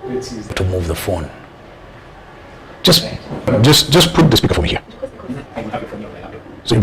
to move the phone. Just put the speaker from here. So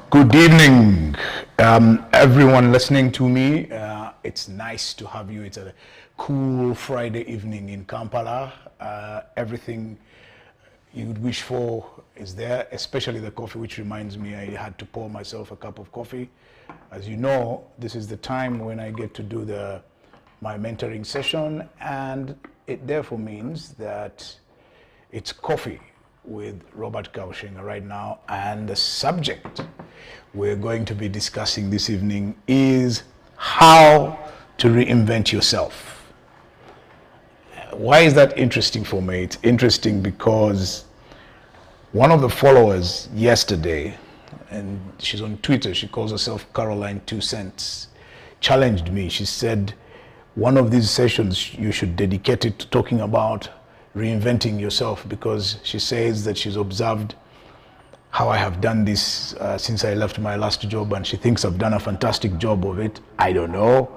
good evening, everyone listening to me. It's nice to have you. It's a cool Friday evening in Kampala. Everything you'd wish for is there, especially the coffee, which reminds me I had to pour myself a cup of coffee. As you know, this is the time when I get to do my mentoring session, and it therefore means that it's coffee with Robert Kabushenga right now, and the subject we're going to be discussing this evening is how to reinvent yourself. Why is that interesting for me? It's interesting because one of the followers yesterday, and she's on Twitter, she calls herself Caroline 2 Cents, challenged me. She said, one of these sessions you should dedicate it to talking about reinventing yourself, because she says that she's observed how I have done this since I left my last job, and she thinks I've done a fantastic job of it. I don't know,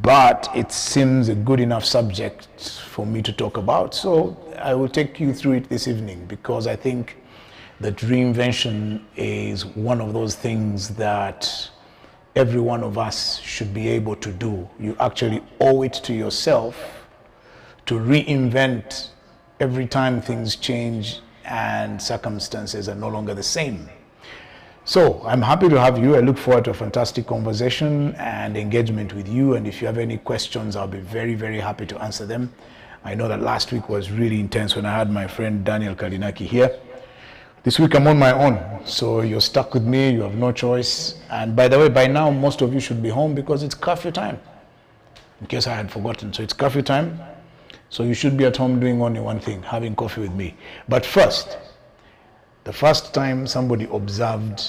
but it seems a good enough subject for me to talk about. So I will take you through it this evening, because I think that reinvention is one of those things that every one of us should be able to do. You actually owe it to yourself to reinvent every time things change and circumstances are no longer the same. So I'm happy to have you. I look forward to a fantastic conversation and engagement with you. And if you have any questions, I'll be very, very happy to answer them. I know that last week was really intense when I had my friend Daniel Kalinaki here. This week I'm on my own, so you're stuck with me. You have no choice. And by the way, by now, most of you should be home because it's curfew time, in case I had forgotten. So it's curfew time. So you should be at home doing only one thing, having coffee with me. But first, the first time somebody observed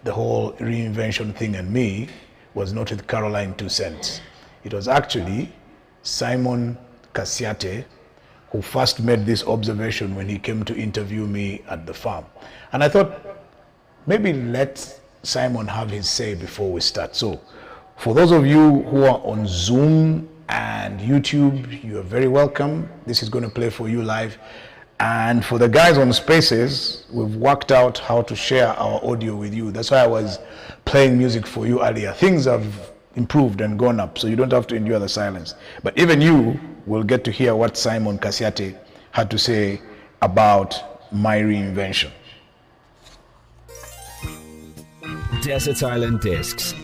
the whole reinvention thing and me was not with Caroline 2 Cents. It was actually Simon Kasiate who first made this observation when he came to interview me at the farm. And I thought, maybe let Simon have his say before we start. So for those of you who are on Zoom and YouTube, you are very welcome. This is going to play for you live. And for the guys on Spaces, we've worked out how to share our audio with you. That's why I was playing music for you earlier. Things have improved and gone up, so you don't have to endure the silence. But even you will get to hear what Simon Kasiate had to say about my reinvention. Desert Island Discs.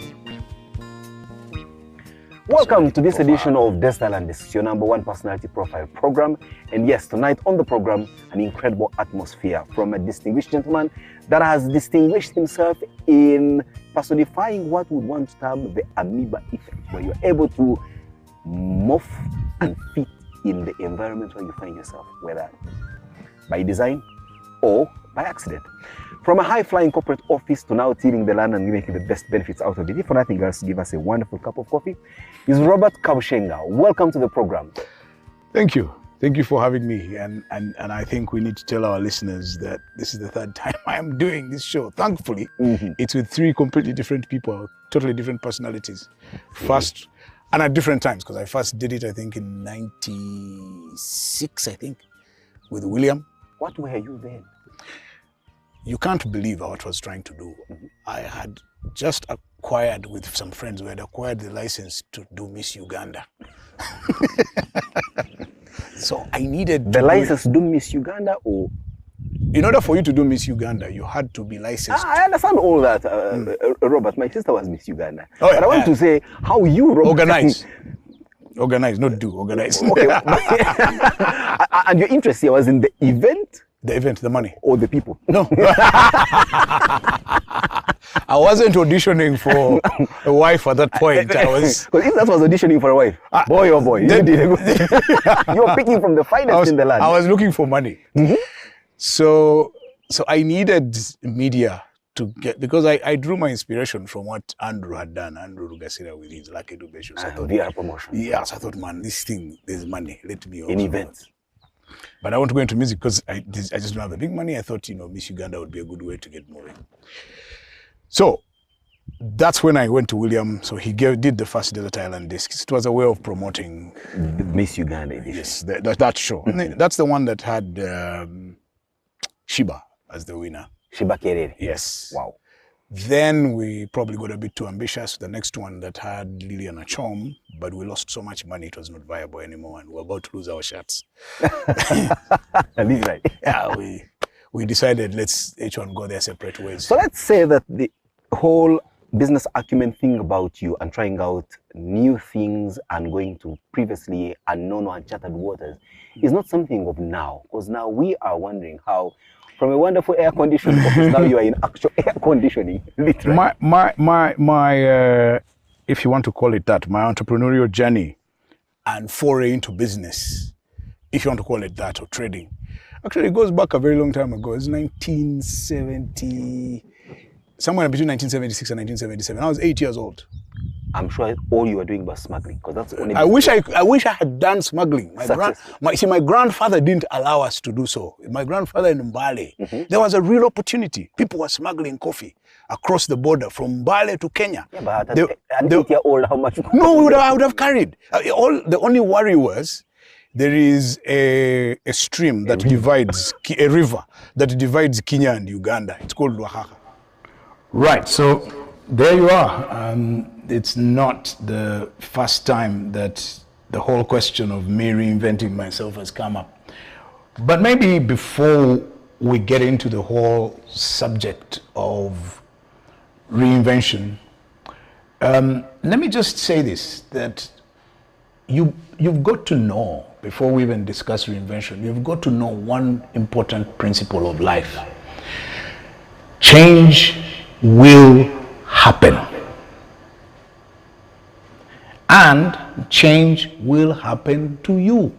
Welcome to this edition of Desert Island Discs, your number one personality profile program. And yes, tonight on the program, an incredible atmosphere from a distinguished gentleman that has distinguished himself in personifying what we would want to term the amoeba effect, where you're able to morph and fit in the environment where you find yourself, whether by design or by accident. From a high-flying corporate office to now tilling the land and making the best benefits out of it, if for nothing else, give us a wonderful cup of coffee, is Robert Kabushenga. Welcome to the program. Thank you. Thank you for having me. And I think we need to tell our listeners that this is the third time I am doing this show. Thankfully, it's with three completely different people, totally different personalities. First, and at different times, because I first did it, I think, in 96, I think, with William. What were you then? You can't believe what I was trying to do. I had just acquired, with some friends, we had acquired the license to do Miss Uganda. So I needed the license to do Miss Uganda, or? In order for you to do Miss Uganda, you had to be licensed. I understand all that, Robert. My sister was Miss Uganda. Oh, yeah, but I want to say how you, Robert, Organize, not do, organize. Okay. And your interest here was in the event The event, the money. Or the people? No. I wasn't auditioning for a wife at that point. I was. Because if that was auditioning for a wife, boy oh boy, you did a good. You're picking from the finest in the land. I was looking for money. Mm-hmm. So I needed media to get, because I drew my inspiration from what Andrew had done. Andrew Rugasira with his Lucky Dube shows. I thought, VR promotion. Yes, I thought, man, this thing, there's money. Let me also in events. But I want to go into music because I just don't have the big money. I thought, Miss Uganda would be a good way to get moving. So that's when I went to William. So he did the first Desert Island discs. It was a way of promoting the Miss Uganda edition. Yes, that show. That's the one that had Shiba as the winner. Shiba Kerere. Yes. Wow. Then we probably got a bit too ambitious. The next one that had Liliana Chom, but we lost so much money it was not viable anymore, and we were about to lose our shirts. And this right. Yeah, we decided let's each one go their separate ways. So let's say that the whole business acumen thing about you and trying out new things and going to previously unknown or uncharted waters is not something of now, because now we are wondering how from a wonderful air conditioned office now you are in actual air conditioning, literally. My if you want to call it that, my entrepreneurial journey and foray into business, if you want to call it that, or trading, actually it goes back a very long time ago. It's 1970, somewhere between 1976 and 1977. I was 8 years old. I'm sure all you were doing was smuggling, because that's the only. I wish I had done smuggling. My grandfather didn't allow us to do so. My grandfather in Mbale, there was a real opportunity. People were smuggling coffee across the border from Mbale to Kenya. Yeah, but at 8 years old, how much? No, I would have carried. The only worry was there is a stream that divides a river that divides Kenya and Uganda. It's called Wahaha. Right. So there you are. It's not the first time that the whole question of me reinventing myself has come up. But maybe before we get into the whole subject of reinvention, let me just say this, that you've got to know, before we even discuss reinvention, you've got to know one important principle of life. Change will happen. And change will happen to you.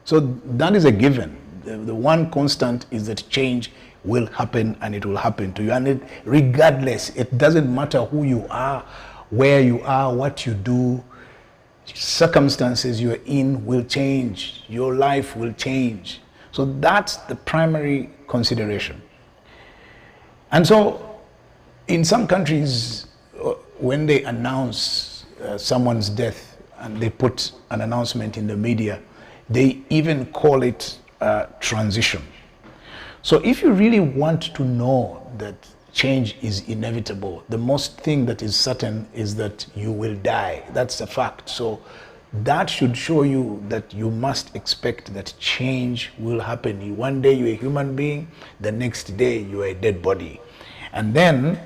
So that is a given. The one constant is that change will happen, and it will happen to you. And regardless, it doesn't matter who you are, where you are, what you do, circumstances you're in will change. Your life will change. So that's the primary consideration. And so in some countries, when they announce someone's death and they put an announcement in the media, they even call it transition. So if you really want to know that change is inevitable, the most thing that is certain is that you will die. That's a fact. So that should show you that you must expect that change will happen. One day you're a human being, the next day you are a dead body. And then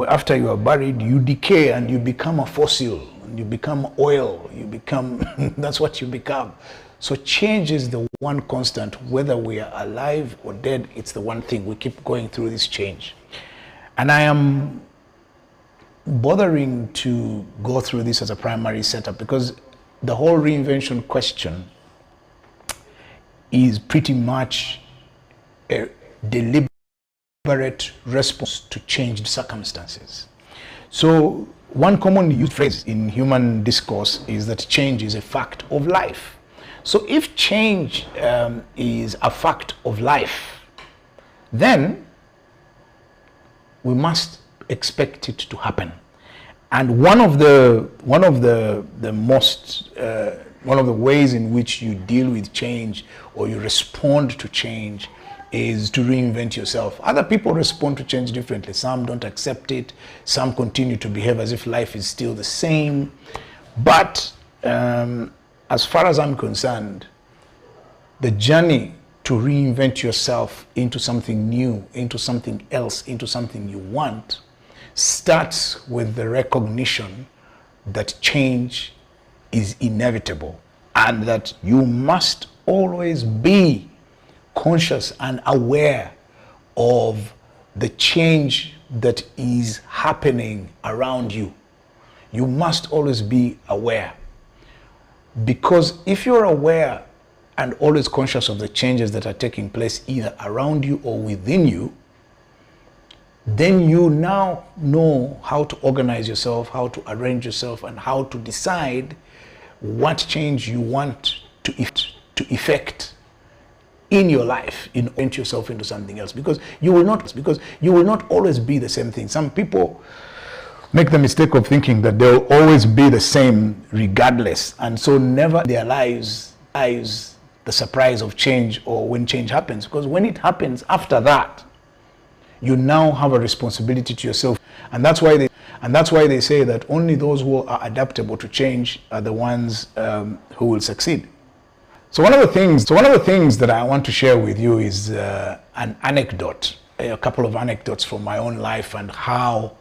after you are buried, you decay and you become a fossil, you become oil, you become, that's what you become. So change is the one constant, whether we are alive or dead, it's the one thing. We keep going through this change. And I am bothering to go through this as a primary setup because the whole reinvention question is pretty much a deliberate response to changed circumstances. So one commonly used phrase in human discourse is that change is a fact of life. So if change is a fact of life, then we must expect it to happen. And one of the ways in which you deal with change or you respond to change is to reinvent yourself. Other people respond to change differently. Some don't accept it. Some continue to behave as if life is still the same. But as far as I'm concerned, the journey to reinvent yourself into something new, into something else, into something you want, starts with the recognition that change is inevitable and that you must always be conscious and aware of the change that is happening around you. You must always be aware. Because if you're aware and always conscious of the changes that are taking place either around you or within you, then you now know how to organize yourself, how to arrange yourself, and how to decide what change you want to effect in your life, in orient yourself into something else. Because you will not always be the same thing. Some people make the mistake of thinking that they'll always be the same regardless, and so never in their lives the surprise of change or when change happens. Because when it happens after that, you now have a responsibility to yourself, and that's why they say that only those who are adaptable to change are the ones who will succeed. So one of the things that I want to share with you is an anecdote, a couple of anecdotes from my own life, and how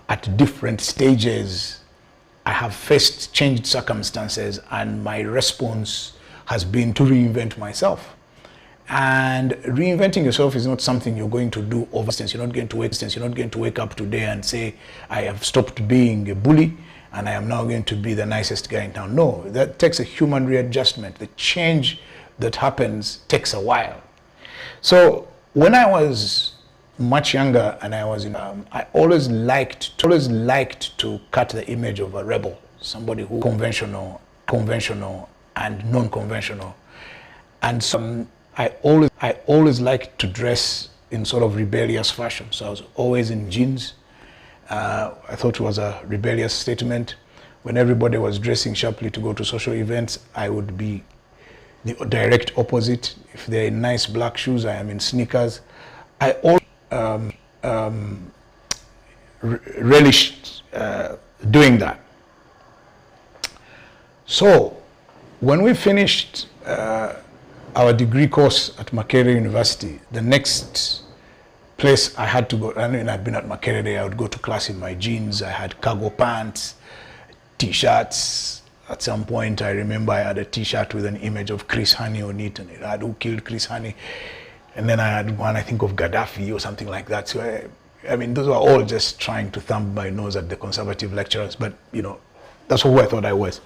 at different stages I have faced changed circumstances, and my response has been to reinvent myself. And reinventing yourself is not something you're going to do over distance. You're not going to wake up today and say, I have stopped being a bully and I am now going to be the nicest guy in town. No, that takes a human readjustment. The change that happens takes a while. So when I was much younger and I was I always liked to cut the image of a rebel, somebody who conventional and non-conventional. And I always liked to dress in sort of rebellious fashion. So I was always in jeans. I thought it was a rebellious statement. When everybody was dressing sharply to go to social events, I would be the direct opposite. If they're in nice black shoes, I am in sneakers. I always relished doing that. So when we finished our degree course at Makerere University, the next place I had to go, I mean, I'd been at Makerere, I would go to class in my jeans. I had cargo pants, t-shirts. At some point, I remember I had a t-shirt with an image of Chris Hani on it, and it had who killed Chris Hani. And then I had one, I think, of Gaddafi or something like that. So, I mean, those were all just trying to thumb my nose at the conservative lecturers, but, you know, that's who I thought I was.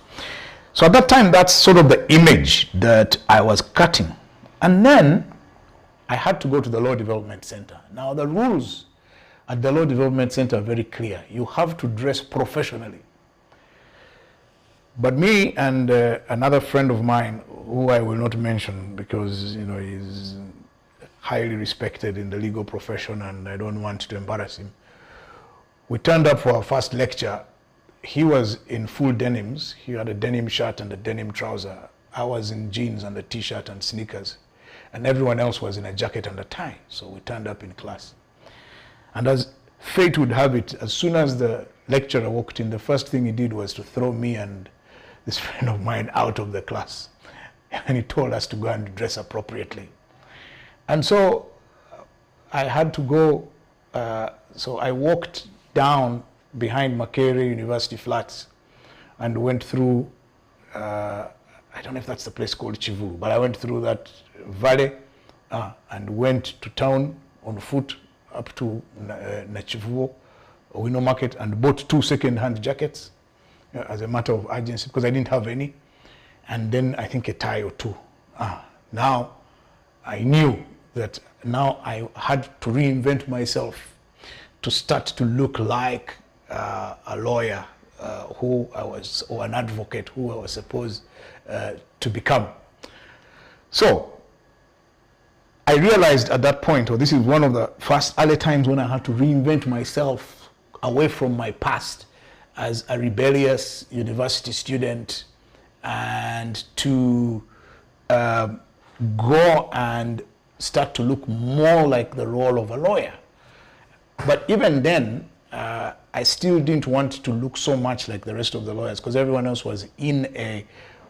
So at that time, that's sort of the image that I was cutting. And then I had to go to the Law Development Center. Now, the rules at the Law Development Center are very clear. You have to dress professionally. But me and another friend of mine, who I will not mention because, you know, he's highly respected in the legal profession and I don't want to embarrass him, we turned up for our first lecture. He was in full denims. He had a denim shirt and a denim trouser. I was in jeans and a t-shirt and sneakers. And everyone else was in a jacket and a tie. So we turned up in class. And as fate would have it, as soon as the lecturer walked in, the first thing he did was to throw me and this friend of mine out of the class. And he told us to go and dress appropriately. And so I had to go, so I walked down behind Makerere University flats and went through, I don't know if that's the place called Chivu, but I went through that valley and went to town on foot up to Nachivuo, Owino Market, and bought 2 second-hand jackets as a matter of urgency because I didn't have any, and then I think a tie or 2. Now I knew that now I had to reinvent myself to start to look like a lawyer who I was, or an advocate who I was supposed to become. So I realized at that point, or this is one of the first early times when I had to reinvent myself away from my past as a rebellious university student and to go and start to look more like the role of a lawyer. But even then, I still didn't want to look so much like the rest of the lawyers because everyone else was in a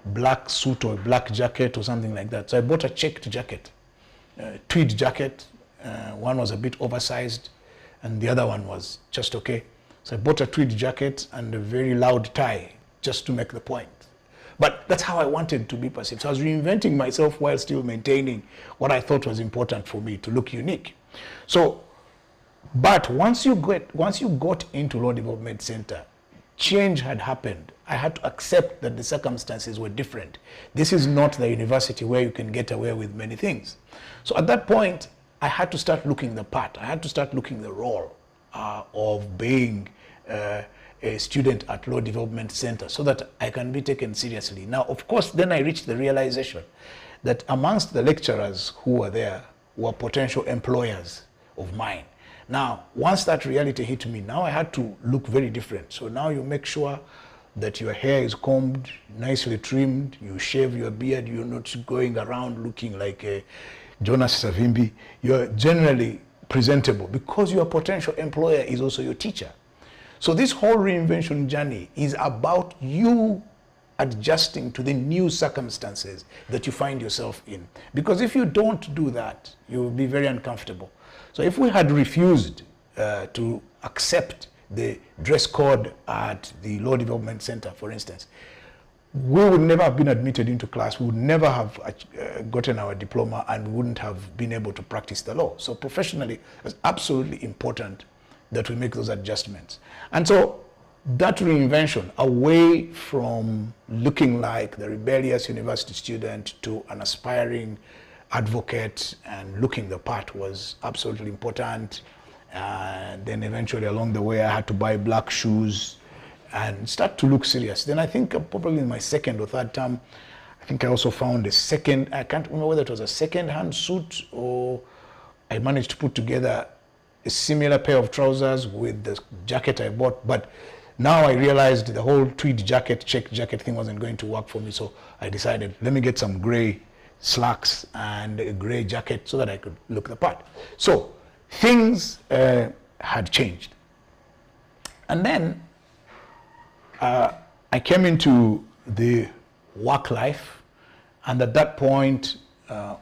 black suit or a black jacket or something like that. So I bought a checked jacket, tweed jacket. One was a bit oversized and the other one was just okay. So I bought a tweed jacket and a very loud tie just to make the point. But that's how I wanted to be perceived. So I was reinventing myself while still maintaining what I thought was important for me, to look unique. So, but once you got into Law Development Center, change had happened. I had to accept that the circumstances were different. This is not the university where you can get away with many things. So at that point, I had to start looking the part. I had to start looking the role of being a student at Law Development Center so that I can be taken seriously. Now, of course, then I reached the realization that amongst the lecturers who were there were potential employers of mine. Now, once that reality hit me, now I had to look very different. So now you make sure that your hair is combed, nicely trimmed, you shave your beard, you're not going around looking like a Jonas Savimbi. You're generally presentable because your potential employer is also your teacher. So this whole reinvention journey is about you adjusting to the new circumstances that you find yourself in. Because if you don't do that, you will be very uncomfortable. So if we had refused to accept the dress code at the Law Development Center, for instance, we would never have been admitted into class, we would never have gotten our diploma, and we wouldn't have been able to practice the law. So professionally, it's absolutely important that we make those adjustments. And so that reinvention, away from looking like the rebellious university student to an aspiring advocate and looking the part, was absolutely important. And then eventually along the way I had to buy black shoes and start to look serious. Then I think probably in my second or third term, I think I also found a second, I can't remember whether it was a second-hand suit or I managed to put together a similar pair of trousers with the jacket I bought. But now I realized the whole tweed jacket, check jacket thing wasn't going to work for me. So I decided, let me get some gray slacks and a gray jacket so that I could look the part. So things had changed. And then I came into the work life, and at that point,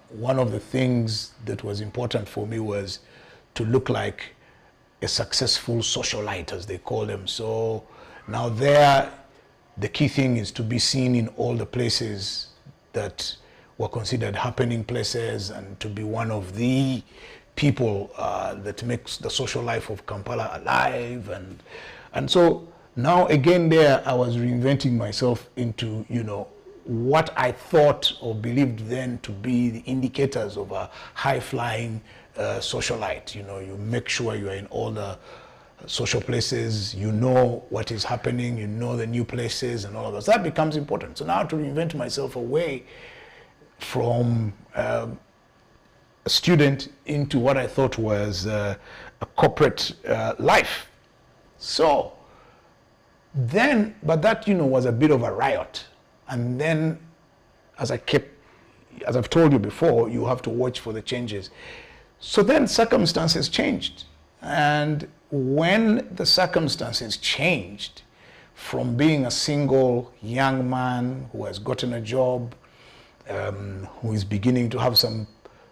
one of the things that was important for me was to look like a successful socialite, as they call them. So now there, the key thing is to be seen in all the places that were considered happening places, and to be one of the people that makes the social life of Kampala alive. And so now again there, I was reinventing myself into, you know, what I thought or believed then to be the indicators of a high-flying socialite. You know, you make sure you are in all the social places, you know what is happening, you know the new places and all of that. So that becomes important. So now to reinvent myself away from a student into what I thought was a corporate life. So then, but that, you know, was a bit of a riot. And then, as I've told you before, you have to watch for the changes. So then circumstances changed. And when the circumstances changed from being a single young man who has gotten a job, who is beginning to have some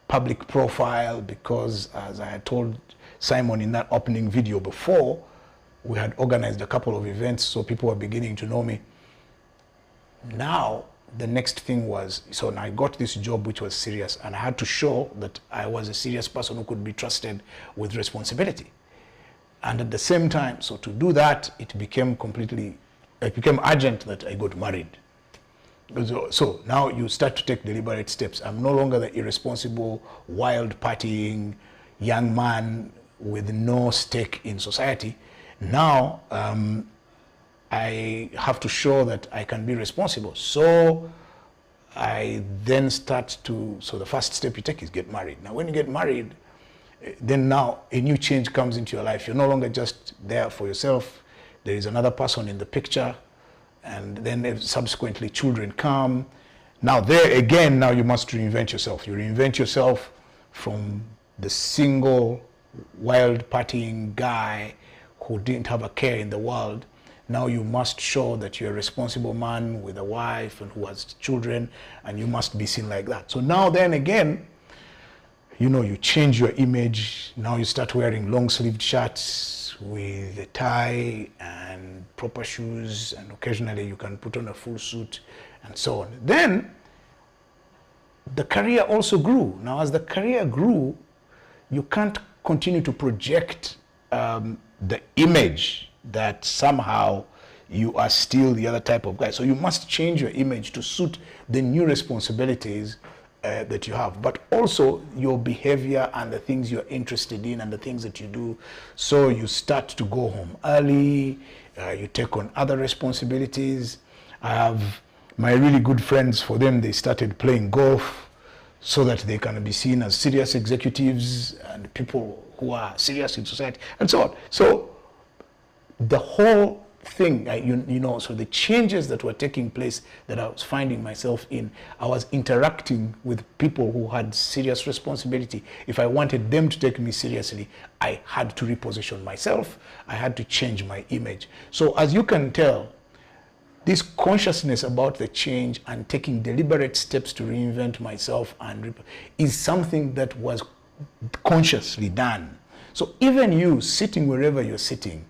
public profile, because as I had told Simon in that opening video before, we had organized a couple of events, so people were beginning to know me. Now, the next thing was, so now I got this job which was serious, and I had to show that I was a serious person who could be trusted with responsibility. And at the same time, so to do that, it became urgent that I got married. So now you start to take deliberate steps. I'm no longer the irresponsible, wild partying young man with no stake in society. Now, I have to show that I can be responsible. So I then start to, so the first step you take is get married. Now when you get married, then now a new change comes into your life. You're no longer just there for yourself. There is another person in the picture, and then subsequently children come. Now there again, now you must reinvent yourself. You reinvent yourself from the single wild partying guy who didn't have a care in the world. Now you must show that you're a responsible man with a wife and who has children, and you must be seen like that. So now then again, you know, you change your image. Now you start wearing long-sleeved shirts with a tie and proper shoes, and occasionally you can put on a full suit and so on. Then the career also grew. Now, as the career grew, you can't continue to project the image that somehow you are still the other type of guy. So you must change your image to suit the new responsibilities that you have, but also your behavior and the things you're interested in and the things that you do. So you start to go home early, you take on other responsibilities. I have my really good friends, for them, they started playing golf so that they can be seen as serious executives and people who are serious in society and so on. So the whole thing, so the changes that were taking place that I was finding myself in, I was interacting with people who had serious responsibility. If I wanted them to take me seriously, I had to reposition myself. I had to change my image. So as you can tell, this consciousness about the change and taking deliberate steps to reinvent myself is something that was consciously done. So even you sitting wherever you're sitting,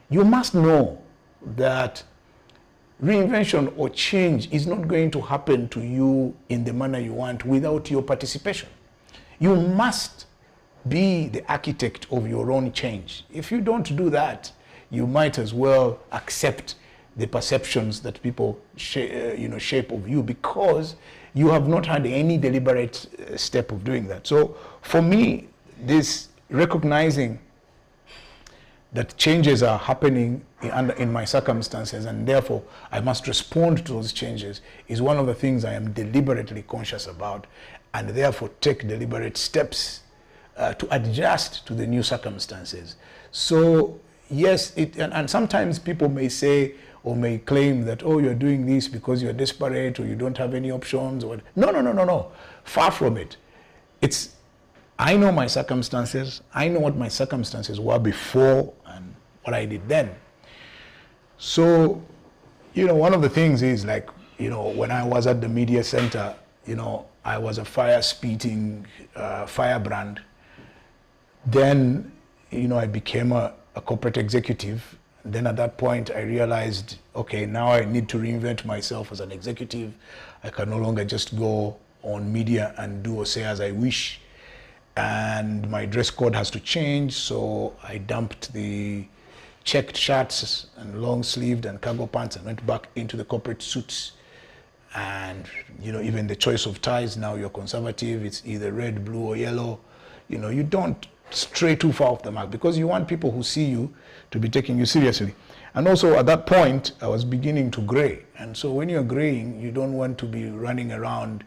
you must know that reinvention or change is not going to happen to you in the manner you want without your participation. You must be the architect of your own change. If you don't do that, you might as well accept the perceptions that people shape of you, because you have not had any deliberate step of doing that. So for me, this recognizing that changes are happening in my circumstances, and therefore I must respond to those changes, is one of the things I am deliberately conscious about, and therefore take deliberate steps to adjust to the new circumstances. So yes, and sometimes people may say or may claim that, oh, you're doing this because you're desperate or you don't have any options. Or no. Far from it. I know my circumstances. I know what my circumstances were before and what I did then. So, one of the things is like, when I was at the media center, I was a fire-spitting firebrand. Then, I became a corporate executive. Then at that point, I realized, okay, now I need to reinvent myself as an executive. I can no longer just go on media and do or say as I wish. And my dress code has to change. So I dumped the checked shirts and long-sleeved and cargo pants and went back into the corporate suits. And, even the choice of ties, now you're conservative. It's either red, blue, or yellow. You don't stray too far off the mark, because you want people who see you to be taking you seriously. And also at that point, I was beginning to gray. And so when you're graying, you don't want to be running around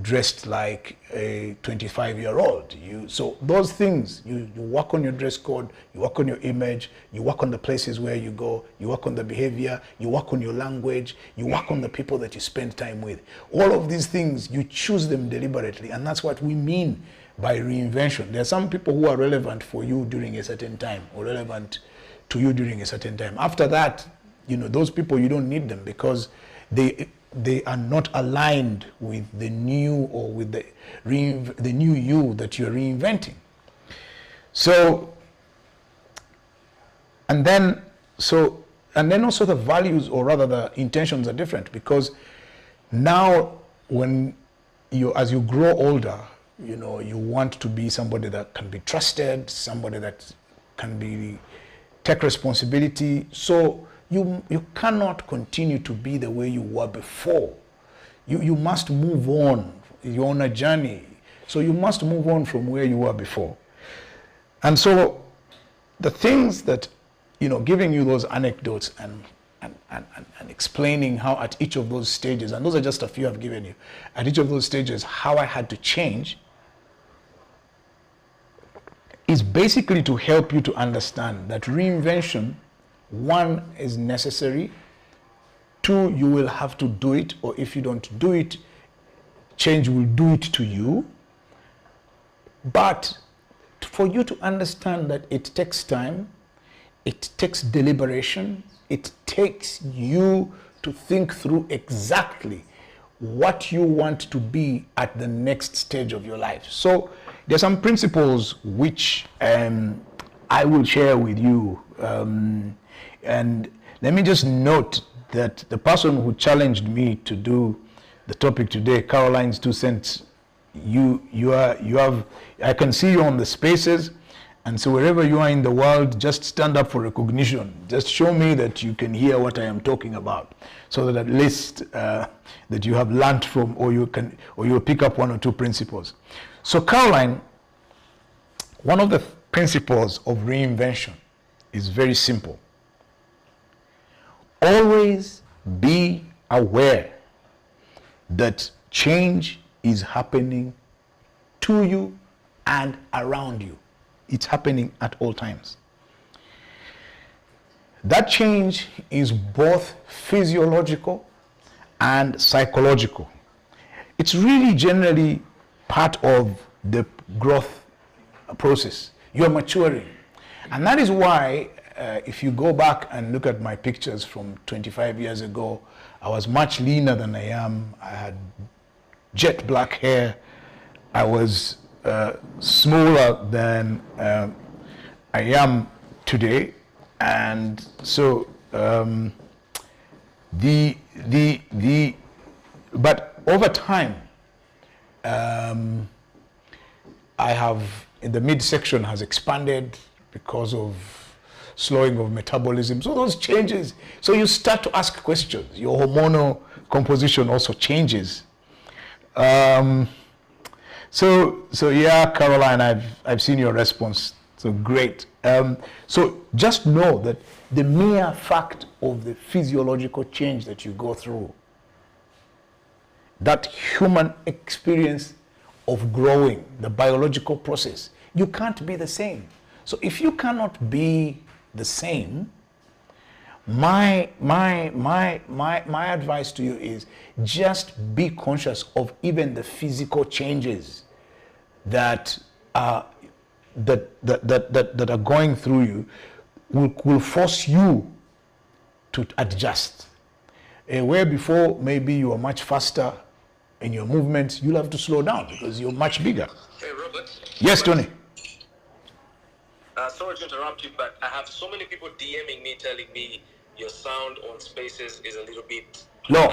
dressed like a 25-year-old. So those things, you work on your dress code, you work on your image, you work on the places where you go, you work on the behavior, you work on your language, you work on the people that you spend time with. All of these things, you choose them deliberately, and that's what we mean by reinvention. There are some people who are relevant for you during a certain time, or relevant to you during a certain time. After that, those people, you don't need them, because they are not aligned with the new, or with the new you that you're reinventing. So, and then also the values, or rather the intentions, are different, because now as you grow older, you want to be somebody that can be trusted, somebody that can take responsibility. So you cannot continue to be the way you were before. You must move on. You're on a journey. So you must move on from where you were before. And so the things that, giving you those anecdotes and explaining how at each of those stages, and those are just a few I've given you, at each of those stages, how I had to change, is basically to help you to understand that reinvention, one, is necessary. Two, you will have to do it, or if you don't do it, change will do it to you. But for you to understand that it takes time, it takes deliberation, it takes you to think through exactly what you want to be at the next stage of your life. So there's some principles which I will share with you. And let me just note that the person who challenged me to do the topic today, Caroline's 2 cents, you have, I can see you on the spaces, and so wherever you are in the world, just stand up for recognition. Just show me that you can hear what I am talking about, so that at least that you have learned from, or you'll pick up 1 or 2 principles. So Caroline, one of the principles of reinvention is very simple. Always be aware that change is happening to you and around you. It's happening at all times. That change is both physiological and psychological. It's really generally part of the growth process. You're maturing. And that is why if you go back and look at my pictures from 25 years ago, I was much leaner than I am. I had jet black hair. I was smaller than I am today. And so but over time, I have, in the midsection has expanded because of slowing of metabolism. So those changes, so you start to ask questions. Your hormonal composition also changes. So yeah, Caroline, I've seen your response. So great. So just know that the mere fact of the physiological change that you go through, that human experience of growing, the biological process, you can't be the same. So if you cannot be the same, my advice to you is just be conscious of even the physical changes that are going through you, will force you to adjust. Where before maybe you are much faster in your movements, you'll have to slow down because you're much bigger. Hey, Robert. Yes, Tony. Sorry to interrupt you, but I have so many people DMing me, telling me your sound on Spaces is a little bit low.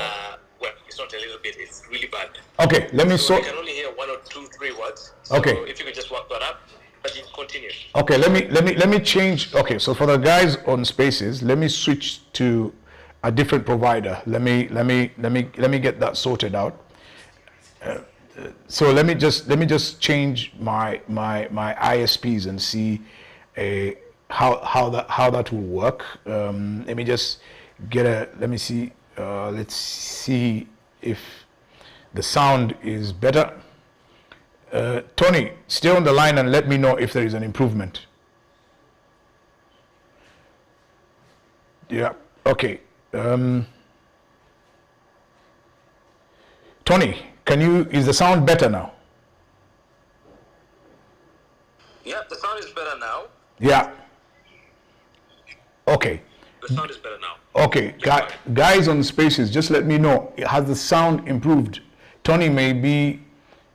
Well, it's not a little bit; it's really bad. Okay, let me So I can only hear 1 or 2, 3 words. So okay. If you could just work that up, but you continue. Okay, let me change. Okay, so for the guys on Spaces, let me switch to a different provider. Let me get that sorted out. So let me just change my ISPs and see how that will work. Let me just let me see. Let's see if the sound is better. Tony, stay on the line and let me know if there is an improvement. Yeah. Okay. Tony, is the sound better now? Yeah, the sound is better now. Yeah. Okay. The sound is better now. Okay, guys on Spaces, just let me know. Has the sound improved? Tony may be,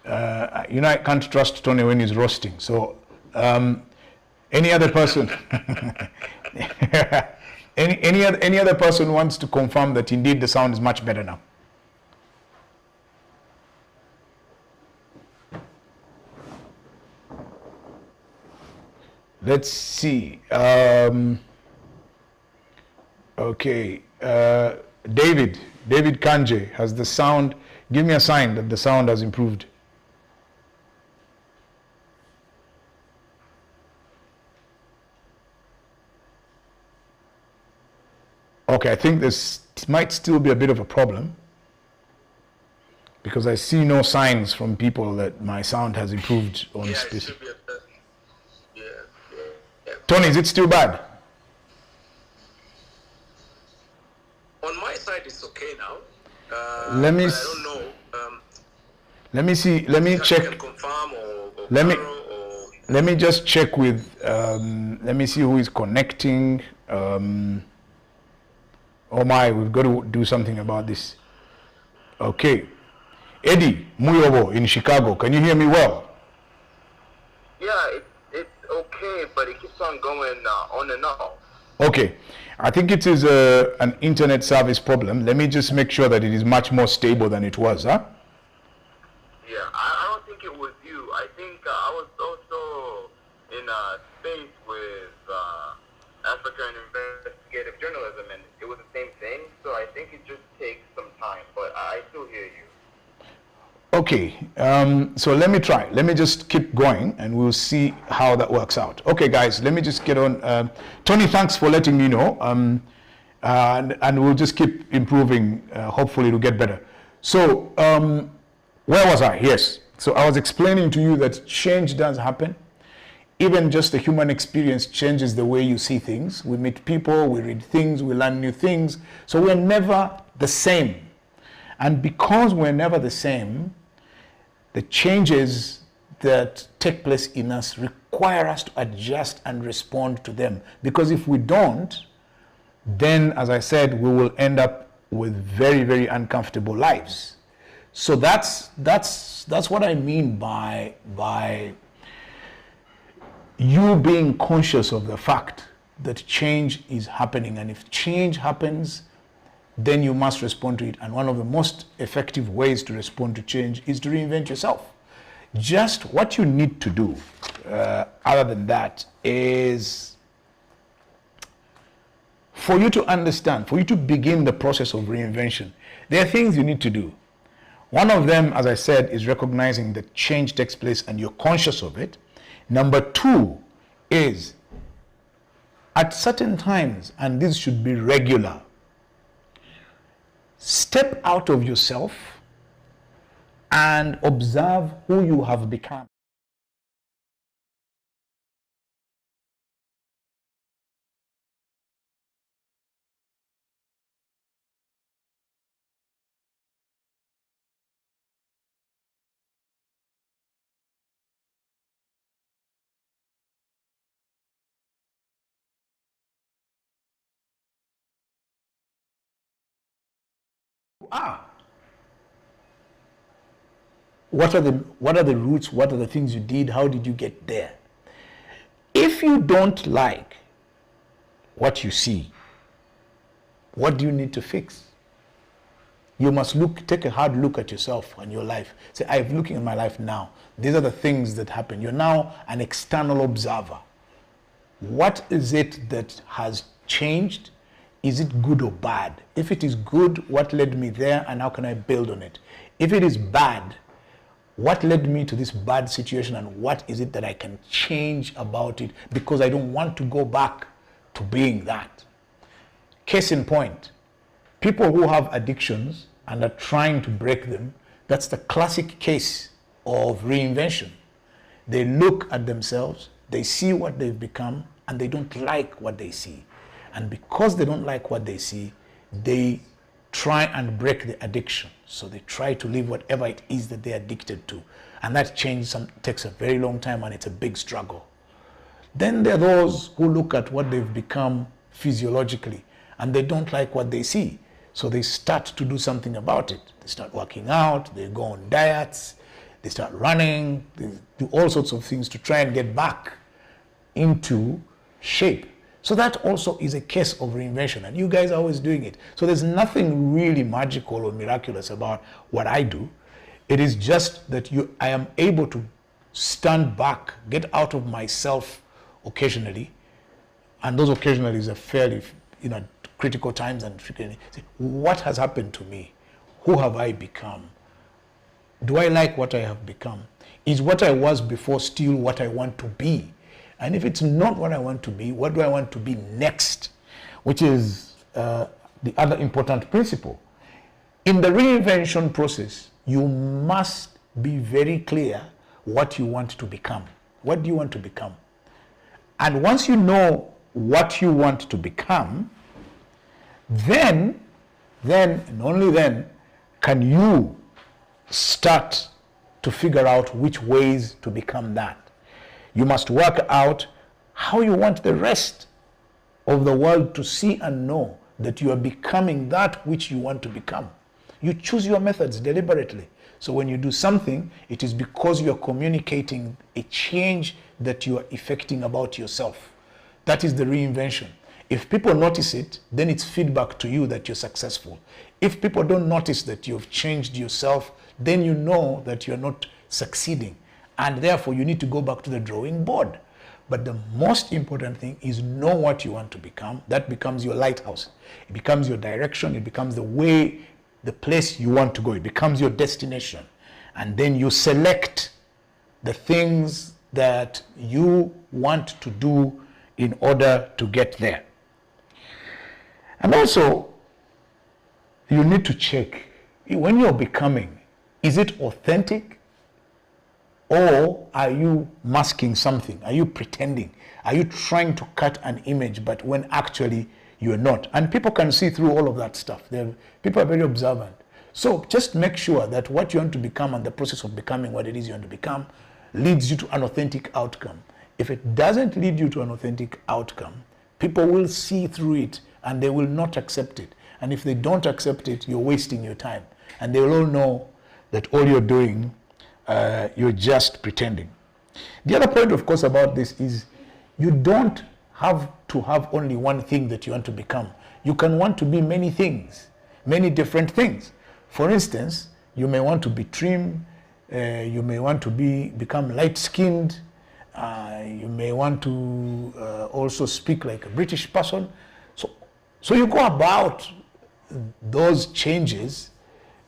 I can't trust Tony when he's roasting. So, any other person, any other person wants to confirm that indeed the sound is much better now? Let's see. Okay, David Kanje, has the sound, give me a sign that the sound has improved. Okay, I think this might still be a bit of a problem because I see no signs from people that my sound has improved on Space. Tony, is it still bad? On my side, it's okay now. Let me. I don't know. Let me see. Let me check. Can confirm Let me just check with. Let me see who is connecting. Oh my, we've got to do something about this. Okay, Eddie Muyobo in Chicago. Can you hear me well? Yeah, it's okay, but it keeps on going on and off. Okay, I think it is an internet service problem. Let me just make sure that it is much more stable than it was, huh? Yeah, I don't think it was you. I think I was also in a space with African investigative journalism, and it was the same thing. So I think it just takes some time, but I still hear you. Okay, so let me try. Let me just keep going and we'll see how that works out. Okay, guys, let me just get on. Tony, thanks for letting me know. And we'll just keep improving. Hopefully, it'll get better. So, where was I? Yes. So, I was explaining to you that change does happen. Even just the human experience changes the way you see things. We meet people, we read things, we learn new things. So, we're never the same. And because we're never the same, the changes that take place in us require us to adjust and respond to them. Because if we don't, then, as I said, we will end up with very, very uncomfortable lives. So that's what I mean by you being conscious of the fact that change is happening. And if change happens, then you must respond to it. And one of the most effective ways to respond to change is to reinvent yourself. Just what you need to do, other than that, is for you to understand, for you to begin the process of reinvention, there are things you need to do. One of them, as I said, is recognizing that change takes place and you're conscious of it. Number two is, at certain times, and this should be regular, step out of yourself and observe who you have become. What are the roots? What are the things you did? How did you get there? If you don't like what you see, what do you need to fix? You must take a hard look at yourself and your life. Say, I'm looking at my life now. These are the things that happen. You're now an external observer. What is it that has changed? Is it good or bad? If it is good, what led me there and how can I build on it? If it is bad, what led me to this bad situation and what is it that I can change about it, because I don't want to go back to being that. Case in point, people who have addictions and are trying to break them, that's the classic case of reinvention. They look at themselves, they see what they've become, and they don't like what they see. And because they don't like what they see, they try and break the addiction. So they try to live whatever it is that they're addicted to. And that change takes a very long time and it's a big struggle. Then there are those who look at what they've become physiologically and they don't like what they see. So they start to do something about it. They start working out, they go on diets, they start running, they do all sorts of things to try and get back into shape. So that also is a case of reinvention, and you guys are always doing it. So there's nothing really magical or miraculous about what I do. It is just that I am able to stand back, get out of myself occasionally, and those occasionally are fairly, critical times, and say, what has happened to me? Who have I become? Do I like what I have become? Is what I was before still what I want to be? And if it's not what I want to be, what do I want to be next? Which is the other important principle. In the reinvention process, you must be very clear what you want to become. What do you want to become? And once you know what you want to become, then and only then can you start to figure out which ways to become that. You must work out how you want the rest of the world to see and know that you are becoming that which you want to become. You choose your methods deliberately. So when you do something, it is because you are communicating a change that you are effecting about yourself. That is the reinvention. If people notice it, then it's feedback to you that you're successful. If people don't notice that you've changed yourself, then you know that you're not succeeding. And therefore, you need to go back to the drawing board. But the most important thing is know what you want to become. That becomes your lighthouse. It becomes your direction. It becomes the way, the place you want to go. It becomes your destination. And then you select the things that you want to do in order to get there. And also, you need to check, when you're becoming, is it authentic? Or are you masking something? Are you pretending? Are you trying to cut an image, but when actually you're not? And people can see through all of that stuff. People are very observant. So just make sure that what you want to become and the process of becoming what it is you want to become leads you to an authentic outcome. If it doesn't lead you to an authentic outcome, people will see through it and they will not accept it. And if they don't accept it, you're wasting your time. And they will all know that all you're doing, you're just pretending. The other point, of course, about this is you don't have to have only one thing that you want to become. You can want to be many things, many different things. For instance, you may want to be trim, you may want to become light-skinned, you may want to also speak like a British person. So you go about those changes.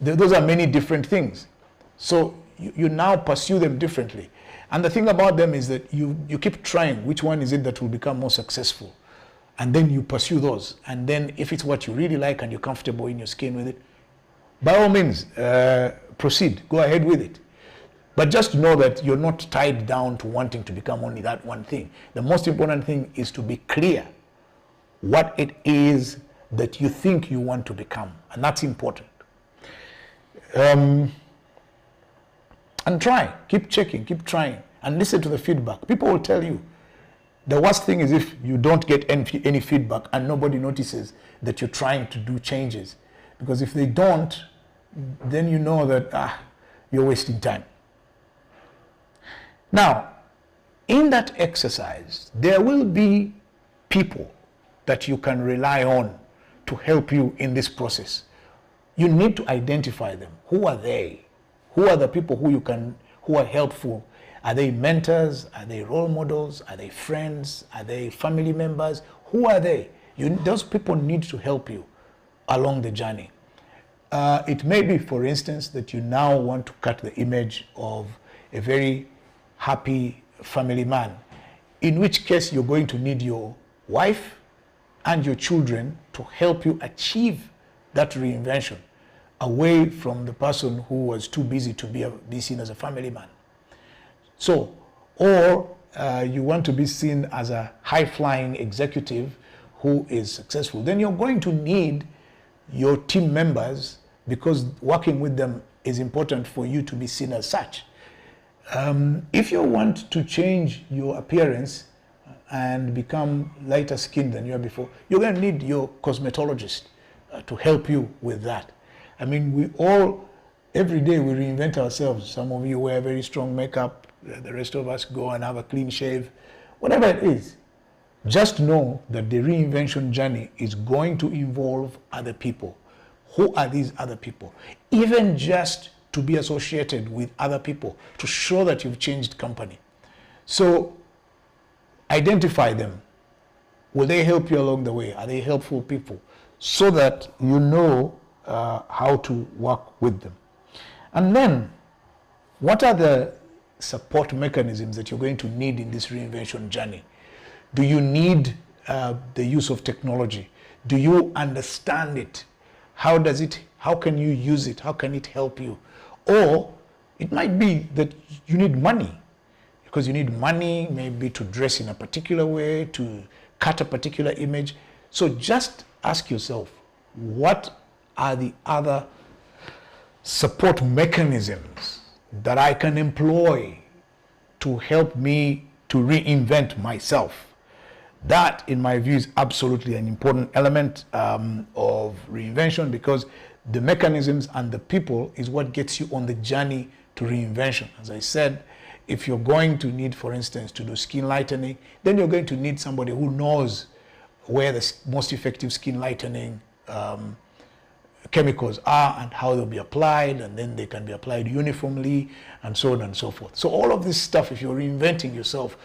Those are many different things. So you now pursue them differently. And the thing about them is that you keep trying which one is it that will become more successful. And then you pursue those. And then if it's what you really like and you're comfortable in your skin with it, by all means, proceed. Go ahead with it. But just know that you're not tied down to wanting to become only that one thing. The most important thing is to be clear what it is that you think you want to become. And that's important. And try, keep checking, keep trying, and listen to the feedback. People will tell you. The worst thing is if you don't get any feedback and nobody notices that you're trying to do changes. Because if they don't, then you know that you're wasting time. Now, in that exercise, there will be people that you can rely on to help you in this process. You need to identify them. Who are they? Who are the people who are helpful? Are they mentors? Are they role models? Are they friends? Are they family members? Who are they? Those people need to help you along the journey. It may be, for instance, that you now want to cut the image of a very happy family man, in which case you're going to need your wife and your children to help you achieve that reinvention away from the person who was too busy to be seen as a family man. So, or you want to be seen as a high-flying executive who is successful, then you're going to need your team members, because working with them is important for you to be seen as such. If you want to change your appearance and become lighter skinned than you were before, you're going to need your cosmetologist to help you with that. I mean, we all, every day we reinvent ourselves. Some of you wear very strong makeup, the rest of us go and have a clean shave. Whatever it is, just know that the reinvention journey is going to involve other people. Who are these other people? Even just to be associated with other people to show that you've changed company. So identify them. Will they help you along the way? Are they helpful people? So that you know how to work with them. And then, what are the support mechanisms that you're going to need in this reinvention journey? Do you need the use of technology? Do you understand it? How can you use it? How can it help you? Or it might be that you need money, because you need money maybe to dress in a particular way, to cut a particular image. So just ask yourself, what are the other support mechanisms that I can employ to help me to reinvent myself? That, in my view, is absolutely an important element of reinvention, because The mechanisms and the people is what gets you on the journey to reinvention. As I said, if you're going to need, for instance, to do skin lightening, then you're going to need somebody who knows where the most effective skin lightening chemicals are and how they'll be applied, and then they can be applied uniformly, and so on and so forth. So all of this stuff, if you're reinventing yourself,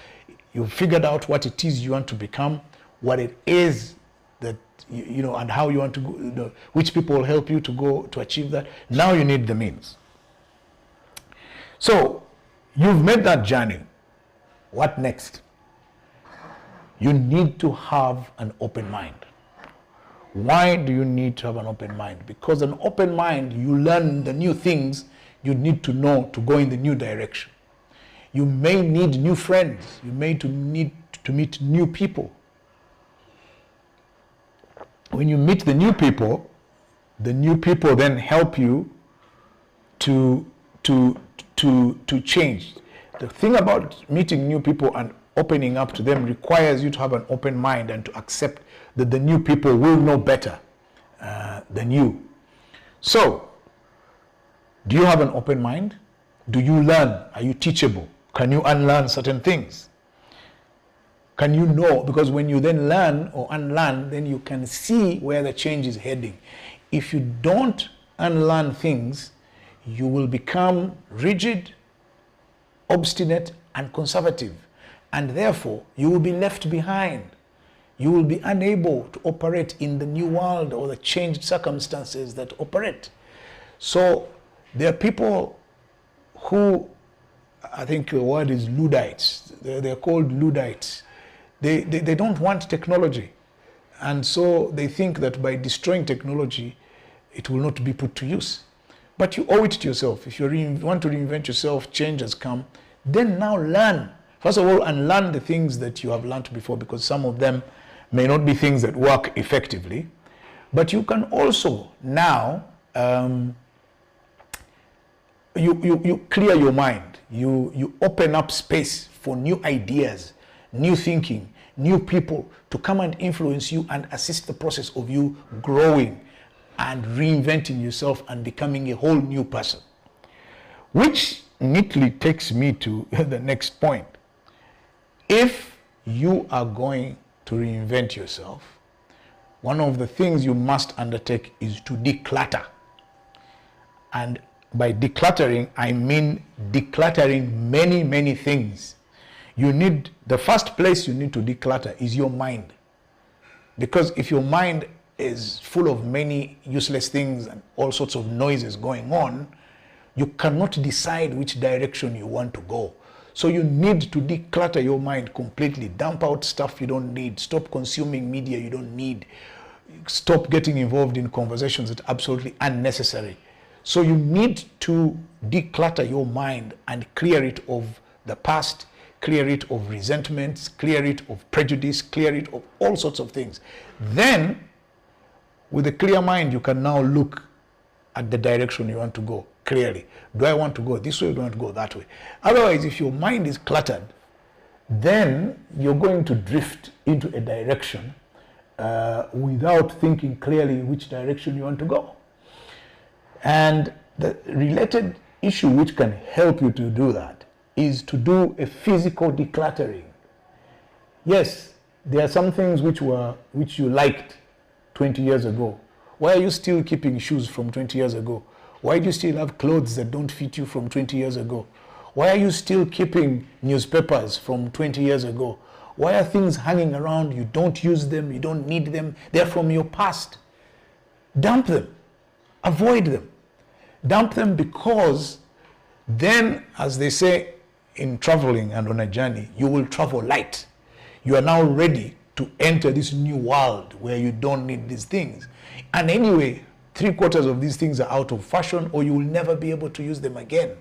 you've figured out what it is you want to become, what it is that you know, and how you want to go, you know, which people will help you to go to achieve that. Now you need the means. So you've made that journey. What next? You need to have an open mind. Why do you need to have an open mind? Because an open mind, you learn the new things you need to know to go in the new direction. You may need new friends. You may need to meet new people. When you meet the new people then help you to change. The thing about meeting new people and opening up to them requires you to have an open mind and to accept that the new people will know better than you. So, do you have an open mind? Do you learn? Are you teachable? Can you unlearn certain things? Can you know? Because when you then learn or unlearn, then you can see where the change is heading. If you don't unlearn things, you will become rigid, obstinate, and conservative. And therefore, you will be left behind. You will be unable to operate in the new world or the changed circumstances that operate. So there are people who, I think the word is Luddites. They're called Luddites. They don't want technology. And so they think that by destroying technology, it will not be put to use. But you owe it to yourself. If you want to reinvent yourself, change has come, then now learn. First of all, unlearn the things that you have learned before, because some of them may not be things that work effectively. But you can also now, you clear your mind. You open up space for new ideas, new thinking, new people to come and influence you and assist the process of you growing and reinventing yourself and becoming a whole new person. Which neatly takes me to the next point. If you are going to reinvent yourself, one of the things you must undertake is to declutter. And by decluttering, I mean decluttering many, many things. The first place you need to declutter is your mind. Because if your mind is full of many useless things and all sorts of noises going on, you cannot decide which direction you want to go. So you need to declutter your mind completely. Dump out stuff you don't need. Stop consuming media you don't need. Stop getting involved in conversations that are absolutely unnecessary. So you need to declutter your mind and clear it of the past, clear it of resentments, clear it of prejudice, clear it of all sorts of things. Then, with a clear mind, you can now look at the direction you want to go clearly. Do I want to go this way or do I want to go that way? Otherwise, if your mind is cluttered, then you're going to drift into a direction without thinking clearly which direction you want to go. And the related issue which can help you to do that is to do a physical decluttering. Yes, there are some things which you liked 20 years ago. Why are you still keeping shoes from 20 years ago? Why do you still have clothes that don't fit you from 20 years ago? Why are you still keeping newspapers from 20 years ago? Why are things hanging around? You don't use them, you don't need them, they're from your past. Dump them. Avoid them. Dump them, because then, as they say in traveling and on a journey, you will travel light. You are now ready to enter this new world where you don't need these things. And anyway, 3/4 of these things are out of fashion, or you will never be able to use them again.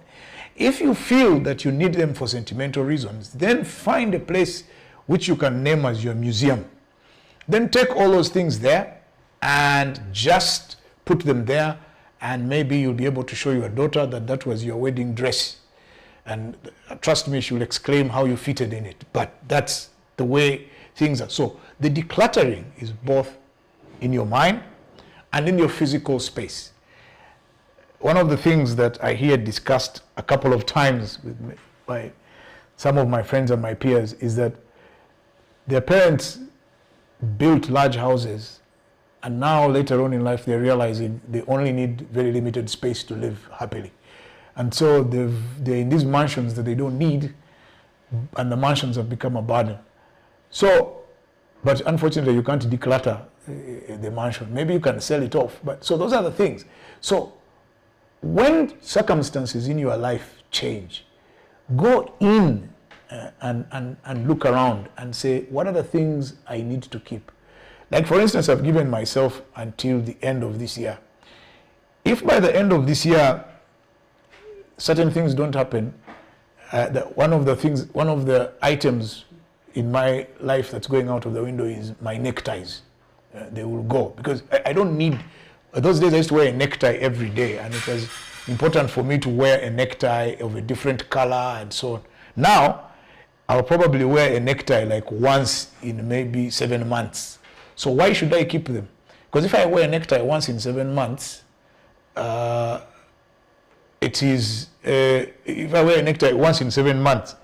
If you feel that you need them for sentimental reasons, then find a place which you can name as your museum. Then take all those things there and just put them there, and maybe you'll be able to show your daughter that that was your wedding dress. And trust me, she will exclaim how you fitted in it. But that's the way things are. So the decluttering is both in your mind and in your physical space. one of the things that I hear discussed a couple of times with some of my friends and my peers is that their parents built large houses, and now later on in life they're realizing they only need very limited space to live happily. And so they're in these mansions that they don't need, and the mansions have become a burden. So, but unfortunately you can't declutter the mansion. Maybe you can sell it off, but so those are the things. So when circumstances in your life change, go in and look around and say, what are the things I need to keep? Like for instance, I've given myself until the end of this year. If by the end of this year certain things don't happen, one of the items in my life that's going out of the window is my neckties. They will go, because I don't need, those days I used to wear a necktie every day, and it was important for me to wear a necktie of a different color and so on. Now, I'll probably wear a necktie like once in maybe 7 months. So why should I keep them? Because if I wear a necktie once in 7 months, it is, if I wear a necktie once in 7 months,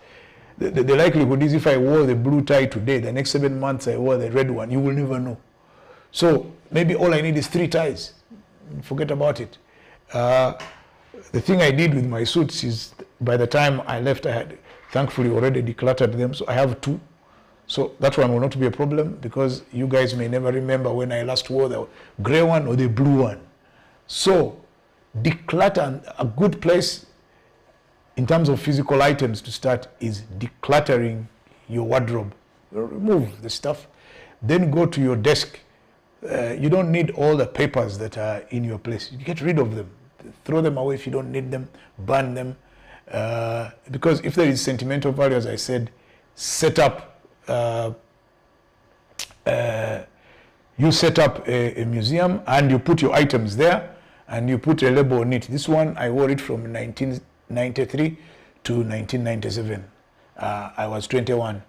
the likelihood is if I wore the blue tie today, the next 7 months I wore the red one, you will never know. So maybe all I need is 3 ties. Forget about it. The thing I did with my suits is by the time I left, I had thankfully already decluttered them, so I have 2. So that one will not be a problem, because you guys may never remember when I last wore the gray one or the blue one. So declutter. A good place in terms of physical items to start is decluttering your wardrobe. Remove the stuff, then go to your desk. You don't need all the papers that are in your place. You get rid of them. Throw them away if you don't need them. Burn them. Because if there is sentimental value, as I said, set up, you set up a museum and you put your items there and you put a label on it. This one, I wore it from 1993 to 1997. I was 21.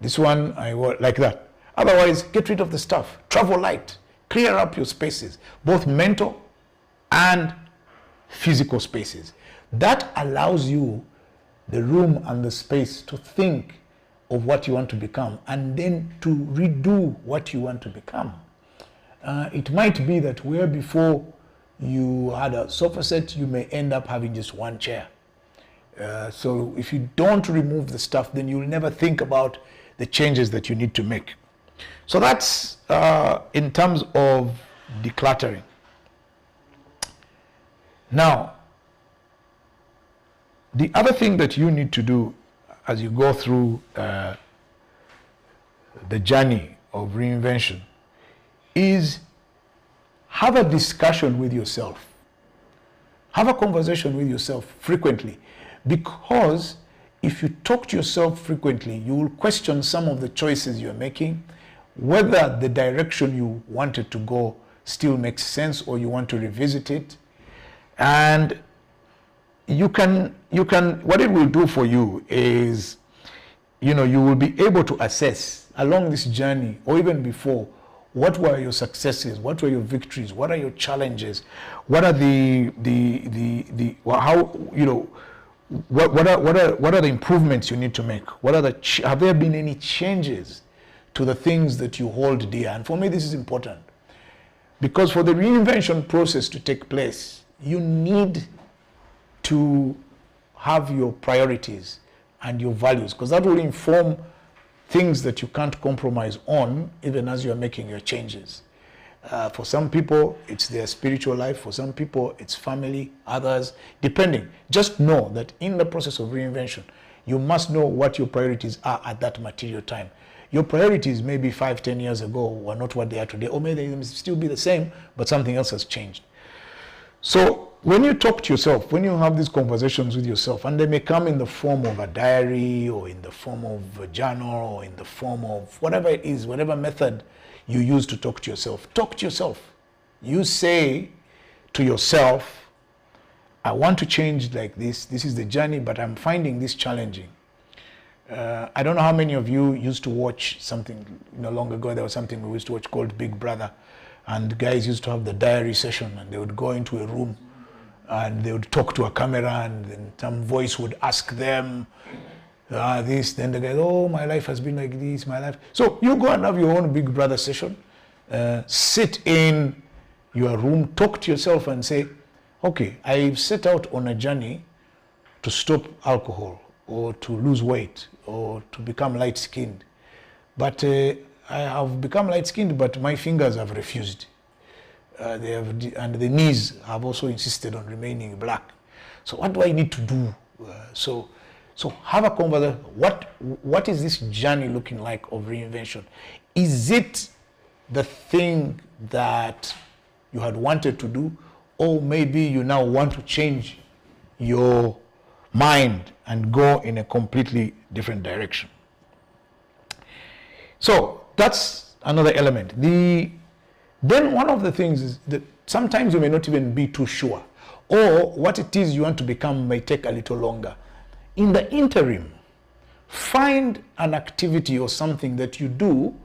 This one, I wore like that. Otherwise, get rid of the stuff. Travel light. Clear up your spaces, both mental and physical spaces. That allows you the room and the space to think of what you want to become, and then to redo what you want to become. It might be that where before you had a sofa set, you may end up having just one chair. So if you don't remove the stuff, then you'll never think about the changes that you need to make. So that's in terms of decluttering. Now, the other thing that you need to do as you go through the journey of reinvention is have a discussion with yourself. Have a conversation with yourself frequently, because if you talk to yourself frequently, you will question some of the choices you're making, whether the direction you wanted to go still makes sense or you want to revisit it. And you can what it will do for you is, you will be able to assess along this journey, or even before, what were your successes, what were your victories, what are your challenges, what are what are the improvements you need to make, have there been any changes to the things that you hold dear. And for me, this is important, because for the reinvention process to take place, you need to have your priorities and your values, because that will inform things that you can't compromise on, even as you're making your changes. For some people, it's their spiritual life. For some people, it's family, others, depending. Just know that in the process of reinvention, you must know what your priorities are at that material time. Your priorities maybe 5-10 years ago were not what they are today, or maybe they still be the same, but something else has changed. So when you talk to yourself, when you have these conversations with yourself, and they may come in the form of a diary, or in the form of a journal, or in the form of whatever it is, whatever method you use to talk to yourself, talk to yourself. You say to yourself, I want to change like this. This is the journey, but I'm finding this challenging. I don't know how many of you used to watch something, long ago. There was something we used to watch called Big Brother, and guys used to have the diary session, and they would go into a room and they would talk to a camera, and then some voice would ask them this, then the guy, oh, my life has been like this, my life. So you go and have your own Big Brother session, sit in your room, talk to yourself and say, okay, I've set out on a journey to stop alcohol or to lose weight or to become light-skinned. But I have become light-skinned, but my fingers have refused. And the knees have also insisted on remaining black. So what do I need to do? So have a conversation. What is this journey looking like of reinvention? Is it the thing that you had wanted to do, or maybe you now want to change your mind and go in a completely different direction? So that's another element. Then one of the things is that sometimes you may not even be too sure, or what it is you want to become may take a little longer. In the interim, find an activity or something that you do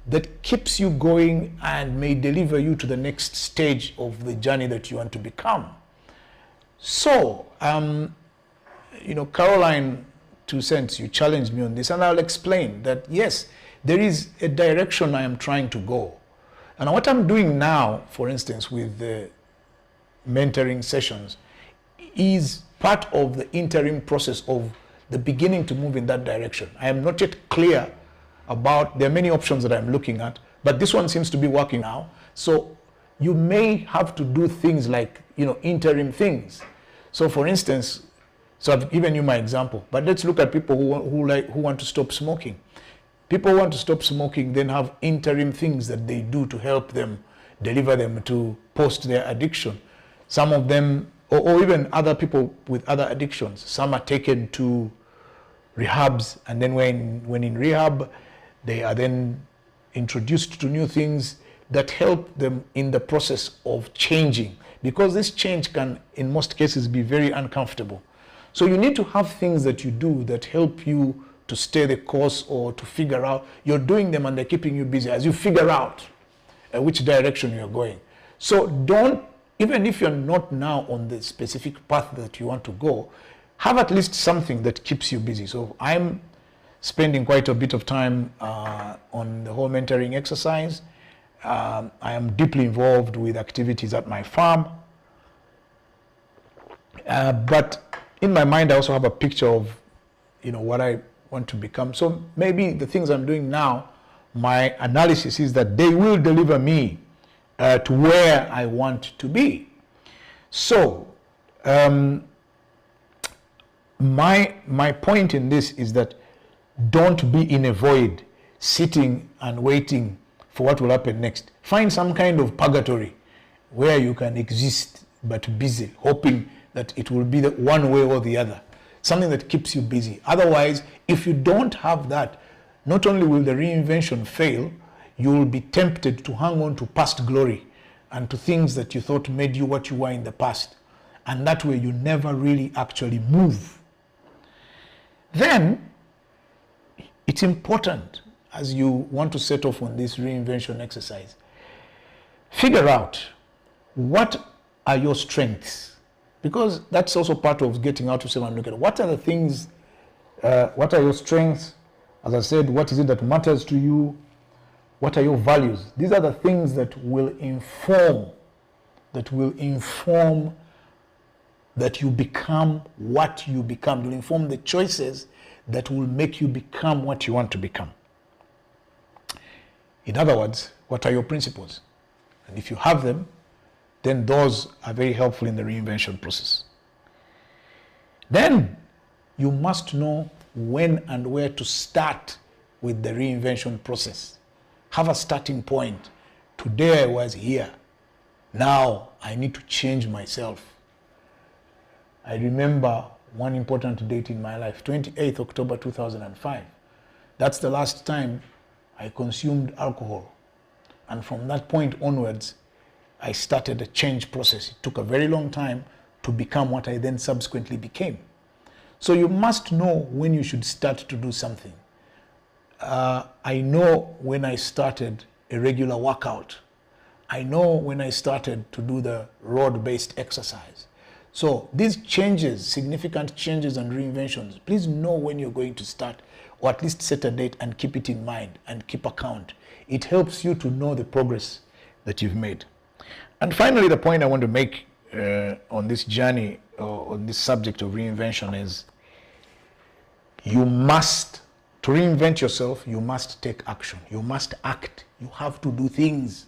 that keeps you going and may deliver you to the next stage of the journey that you want to become. So, Caroline, 2 cents, you challenged me on this, and I'll explain that, yes, there is a direction I am trying to go. And what I'm doing now, for instance, with the mentoring sessions, is part of the interim process of the beginning to move in that direction. I am not yet clear about, there are many options that I'm looking at, but this one seems to be working now. So you may have to do things like, interim things. So for instance, so I've given you my example, but let's look at people who want to stop smoking. People who want to stop smoking then have interim things that they do to help them, deliver them to post their addiction. Some of them, or even other people with other addictions, some are taken to rehabs, and then when in rehab, they are then introduced to new things that help them in the process of changing, because this change can, in most cases, be very uncomfortable. So you need to have things that you do that help you to stay the course, or to figure out, you're doing them and they're keeping you busy as you figure out which direction you're going. So don't, even if you're not now on the specific path that you want to go, have at least something that keeps you busy. So I'm spending quite a bit of time on the whole mentoring exercise. I am deeply involved with activities at my farm. But in my mind, I also have a picture of, what I want to become. So maybe the things I'm doing now, my analysis is that they will deliver me to where I want to be. So my point in this is that don't be in a void, sitting and waiting for what will happen next. Find some kind of purgatory where you can exist but busy, hoping that it will be the one way or the other, something that keeps you busy. Otherwise, if you don't have that, not only will the reinvention fail, you will be tempted to hang on to past glory and to things that you thought made you what you were in the past. And that way you never really actually move. Then, it's important, as you want to set off on this reinvention exercise, figure out what are your strengths, because that's also part of getting out of yourself and look at what are the things, what are your strengths, as I said, what is it that matters to you, what are your values. These are the things that will inform that you become what you become. It will inform the choices that will make you become what you want to become. In other words, what are your principles? And if you have them, then those are very helpful in the reinvention process. Then you must know when and where to start with the reinvention process. Have a starting point. Today I was here. Now I need to change myself. I remember one important date in my life, 28th October 2005. That's the last time I consumed alcohol. And from that point onwards, I started a change process. It took a very long time to become what I then subsequently became. So you must know when you should start to do something. I know when I started a regular workout. I know when I started to do the road-based exercise. So these changes, significant changes and reinventions, please know when you're going to start, or at least set a date and keep it in mind and keep account. It helps you to know the progress that you've made. And finally, the point I want to make on this journey, or on this subject of reinvention, is you must, to reinvent yourself, you must take action. You must act. You have to do things.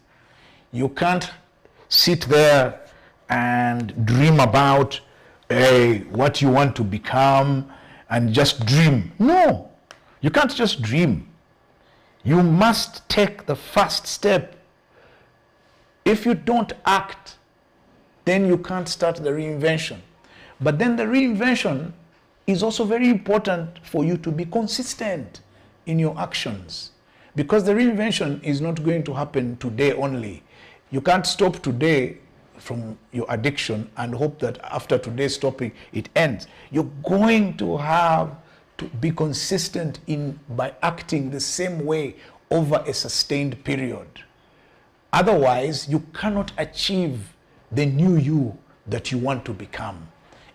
You can't sit there and dream about what you want to become and just dream. No, you can't just dream. You must take the first step. If you don't act, then you can't start the reinvention. But then the reinvention is also very important for you to be consistent in your actions, because the reinvention is not going to happen today only. You can't stop today from your addiction and hope that after today's stopping it ends. You're going to have to be consistent by acting the same way over a sustained period. Otherwise, you cannot achieve the new you that you want to become.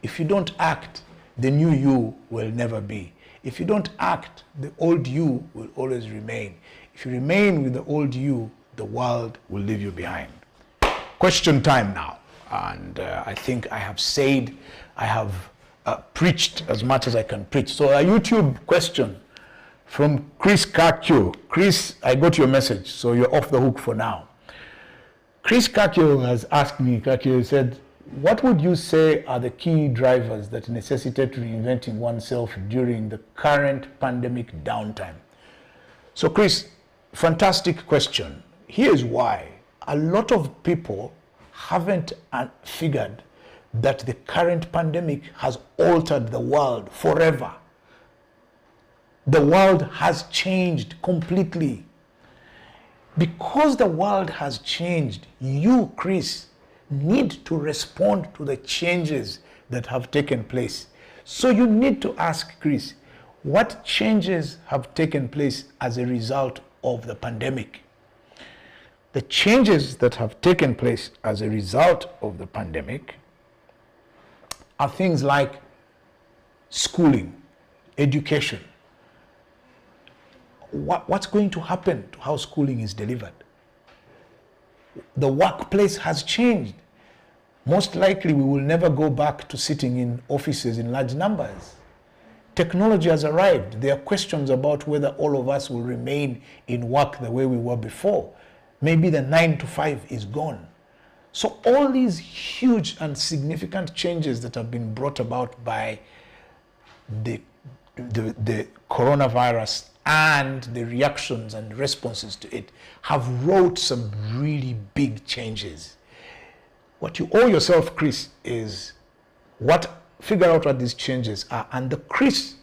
If you don't act, the new you will never be. If you don't act, the old you will always remain. If you remain with the old you, the world will leave you behind. Question time now. And I think I have said, I have preached as much as I can preach. So a YouTube question from Chris Kakyo. Chris, I got your message, so you're off the hook for now. Chris Kakyo has asked me, Kakyo said, what would you say are the key drivers that necessitate reinventing oneself during the current pandemic downtime? So Chris, fantastic question. Here's why. A lot of people haven't figured that the current pandemic has altered the world forever. The world has changed completely. Because the world has changed, you, Chris, need to respond to the changes that have taken place. So you need to ask, Chris, what changes have taken place as a result of the pandemic? The changes that have taken place as a result of the pandemic are things like schooling, education. What's going to happen to how schooling is delivered? The workplace has changed. Most likely we will never go back to sitting in offices in large numbers. Technology has arrived. There are questions about whether all of us will remain in work the way we were before. Maybe the 9 to 5 is gone. So all these huge and significant changes that have been brought about by the coronavirus and the reactions and responses to it have wrought some really big changes. What you owe yourself, Chris, is figure out what these changes are. And the Chris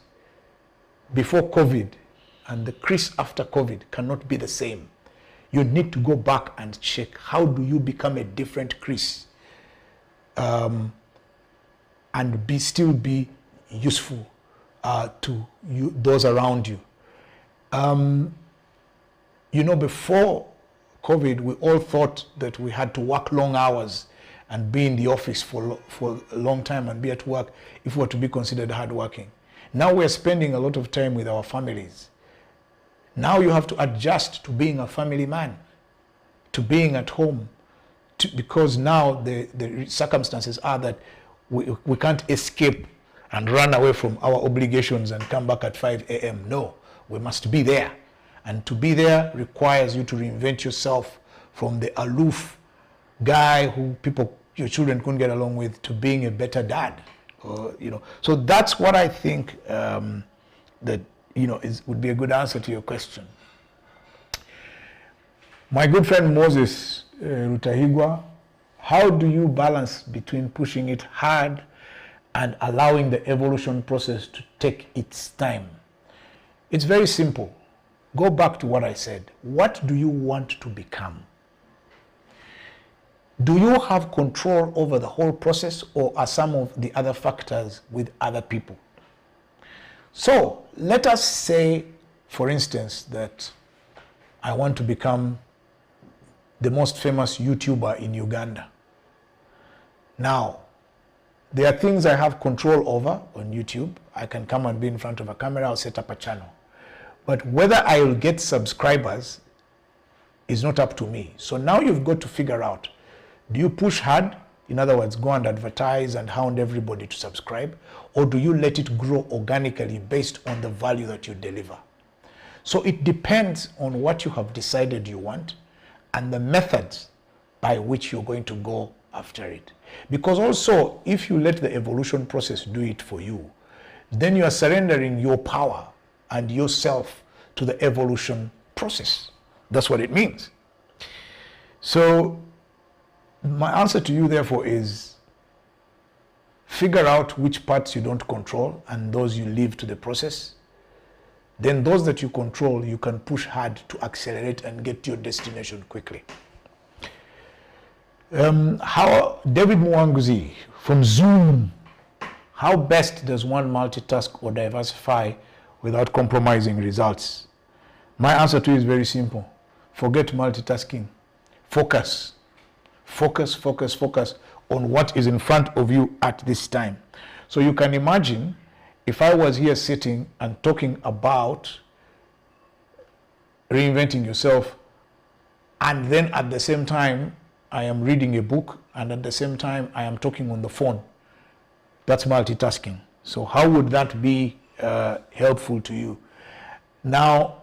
before COVID and the Chris after COVID cannot be the same. You need to go back and check, how do you become a different Chris and still be useful to those around you. Before COVID, we all thought that we had to work long hours and be in the office for a long time and be at work if we were to be considered hardworking. Now we're spending a lot of time with our families. Now you have to adjust to being a family man, to being at home, because now the circumstances are that we can't escape and run away from our obligations and come back at 5 a.m. No, we must be there. And to be there requires you to reinvent yourself from the aloof guy who your children couldn't get along with to being a better dad. So that's what I think would be a good answer to your question. My good friend Moses Rutahigwa, how do you balance between pushing it hard and allowing the evolution process to take its time? It's very simple. Go back to what I said. What do you want to become? Do you have control over the whole process, or are some of the other factors with other people? So let us say, for instance, that I want to become the most famous YouTuber in Uganda. Now, There are things I have control over on YouTube. I can come and be in front of a camera, I'll set up a channel. But whether I will get subscribers is not up to me. So now you've got to figure out, do you push hard? In other words, go and advertise and hound everybody to subscribe, or do you let it grow organically based on the value that you deliver? So it depends on what you have decided you want and the methods by which you're going to go after it. Because also, if you let the evolution process do it for you, then you are surrendering your power and yourself to the evolution process. That's what it means. So my answer to you, therefore, is figure out which parts you don't control and those you leave to the process. Then those that you control, you can push hard to accelerate and get to your destination quickly. How David Mwanguzi from Zoom, how best does one multitask or diversify without compromising results? My answer to you is very simple. Forget multitasking. Focus. Focus, focus, focus on what is in front of you at this time. So you can imagine if I was here sitting and talking about reinventing yourself, and then at the same time I am reading a book, and at the same time I am talking on the phone. That's multitasking. So how would that be helpful to you? Now,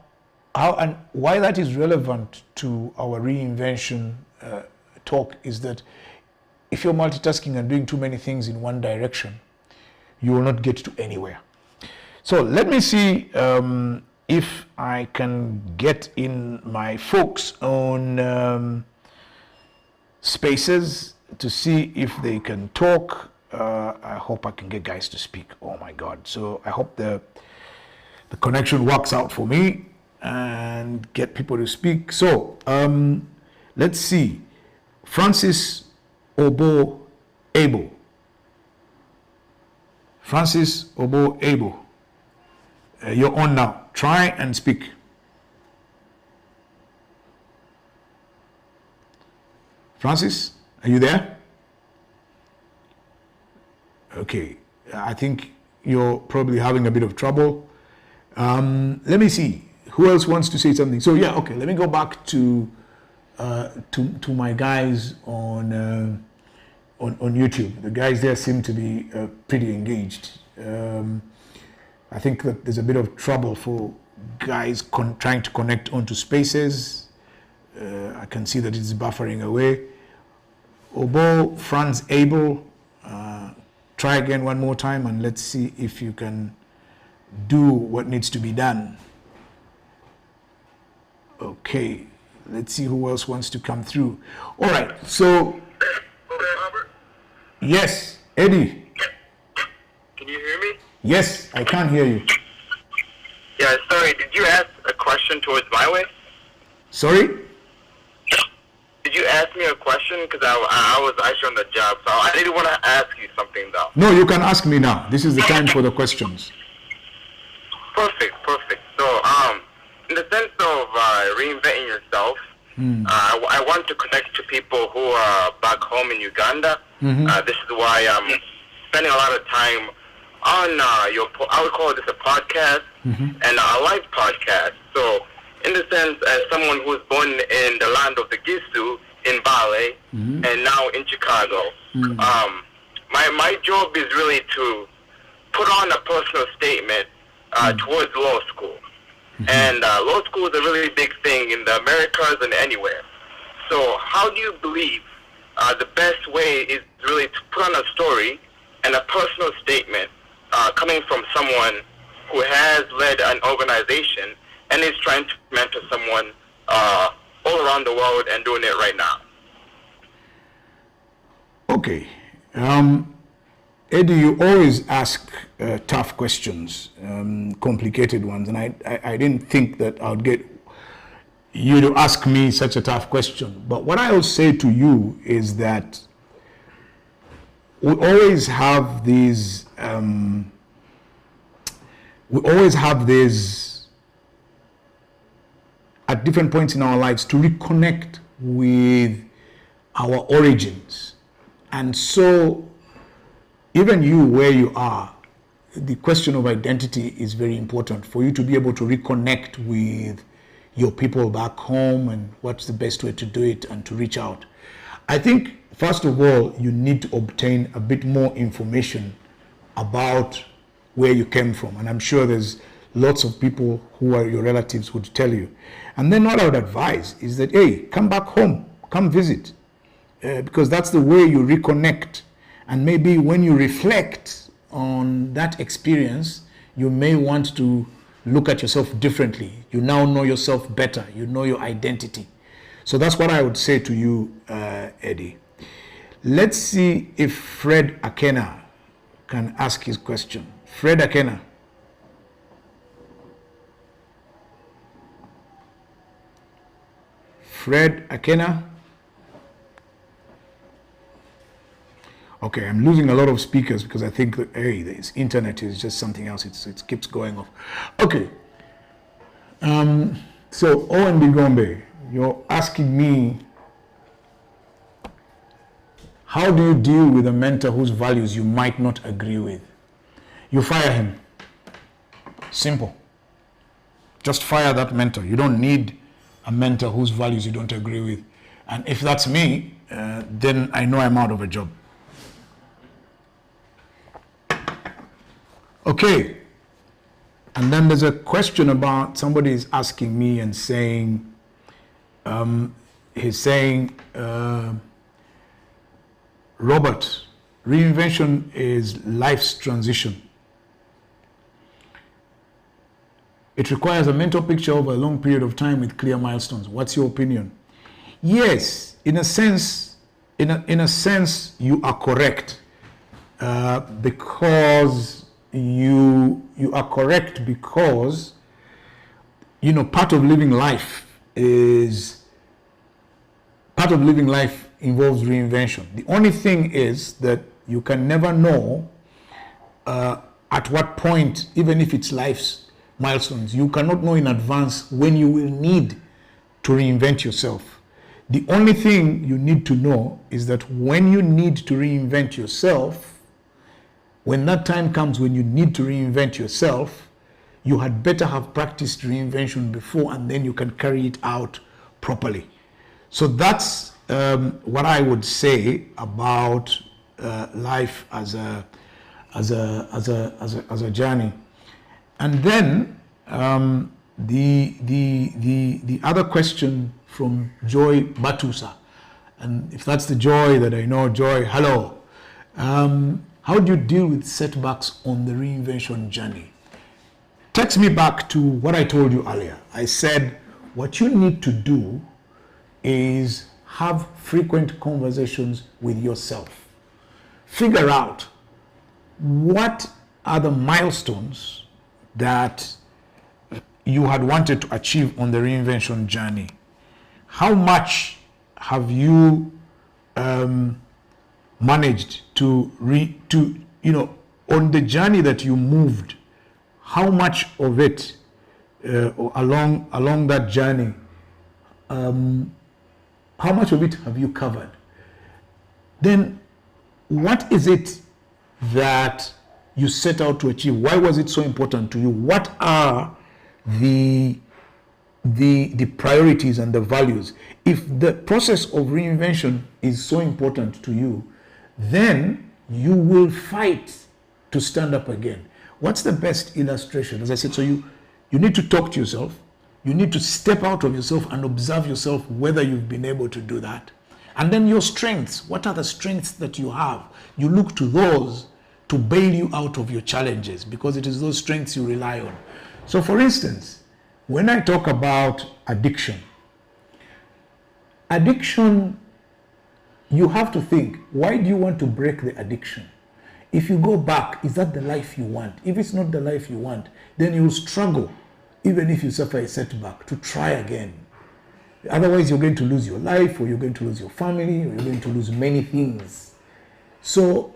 how and why that is relevant to our reinvention talk is that if you're multitasking and doing too many things in one direction, you will not get to anywhere. So let me see if I can get in my folks on Spaces to see if they can talk. I hope I can get guys to speak. Oh my God. So I hope the connection works out for me and get people to speak. So let's see. Francis Obo Abo. Francis Obo Abo. You're on now. Try and speak. Francis, are you there? Okay, I think you're probably having a bit of trouble. Let me see. Who else wants to say something? So yeah, okay. Let me go back to my guys on YouTube. The guys there seem to be pretty engaged. I think that there's a bit of trouble for guys trying to connect onto Spaces. I can see that it's buffering away. Obo, Franz Abel, try again one more time and let's see if you can do what needs to be done. Okay, let's see who else wants to come through. All right, so yes, Eddie. Can you hear me? Yes, I can hear you. Yeah, sorry, did you ask a question towards my way? Sorry? Did you ask me a question? Because I was actually on the job, so I didn't want to ask you something, though. No, you can ask me now. This is the time for the questions. Perfect. So, in the sense of reinventing yourself, I want to connect to people who are back home in Uganda. This is why I'm spending a lot of time on I would call this a podcast and a live podcast. So, in the sense, as someone who was born in the land of the Gisu in Bale and now in Chicago, my job is really to put on a personal statement towards law school. And law school is a really big thing in the Americas and anywhere. So how do you believe the best way is really to put on a story and a personal statement coming from someone who has led an organization and is trying to mentor someone all around the world and doing it right now? Okay. Eddie, you always ask tough questions, complicated ones, and I didn't think that I would get you to ask me such a tough question. But what I will say to you is that we always have these at different points in our lives to reconnect with our origins. And so even you where you are, the question of identity is very important for you to be able to reconnect with your people back home and what's the best way to do it and to reach out. I think, first of all, you need to obtain a bit more information about where you came from. And I'm sure there's lots of people who are your relatives would tell you. And then what I would advise is that, hey, come back home, come visit, because that's the way you reconnect. And maybe when you reflect on that experience, you may want to look at yourself differently. You now know yourself better. You know your identity. So that's what I would say to you, Eddie. Let's see if Fred Akena can ask his question. Fred Akena. Fred Akena. Okay, I'm losing a lot of speakers because I think that, hey, this internet is just something else. It keeps going off. Okay. So, Owen Bigombe, you're asking me, how do you deal with a mentor whose values you might not agree with? You fire him. Simple. Just fire that mentor. You don't need a mentor whose values you don't agree with. And if that's me, then I know I'm out of a job. Okay. And then there's a question about, somebody is asking me and saying, he's saying, Robert, reinvention is life's transition. It requires a mental picture over a long period of time with clear milestones. What's your opinion? Yes, in a sense, you are correct, because you are correct because, you know, part of living life involves reinvention. The only thing is that you can never know at what point, even if it's life's milestones, you cannot know in advance when you will need to reinvent yourself. The only thing you need to know is that when you need to reinvent yourself, when that time comes when you need to reinvent yourself, you had better have practiced reinvention before, and then you can carry it out properly. So that's what I would say about life as a journey. And then the other question from Joy Batusa, and if that's the Joy that I know, Joy, hello. How do you deal with setbacks on the reinvention journey? Takes me back to what I told you earlier. I said what you need to do is have frequent conversations with yourself. Figure out what are the milestones that you had wanted to achieve on the reinvention journey. How much have you managed to on the journey that you moved, how much of it along that journey, how much of it have you covered? Then what is it that you set out to achieve? Why was it so important to you? What are the priorities and the values? If the process of reinvention is so important to you, then you will fight to stand up again. What's the best illustration? As I said, so you need to talk to yourself. You need to step out of yourself and observe yourself whether you've been able to do that. And then your strengths. What are the strengths that you have? You look to those to bail you out of your challenges, because it is those strengths you rely on. So for instance, when I talk about addiction, you have to think, why do you want to break the addiction? If you go back, is that the life you want? If it's not the life you want, then you'll struggle, even if you suffer a setback, to try again. Otherwise, you're going to lose your life, or you're going to lose your family, or you're going to lose many things. So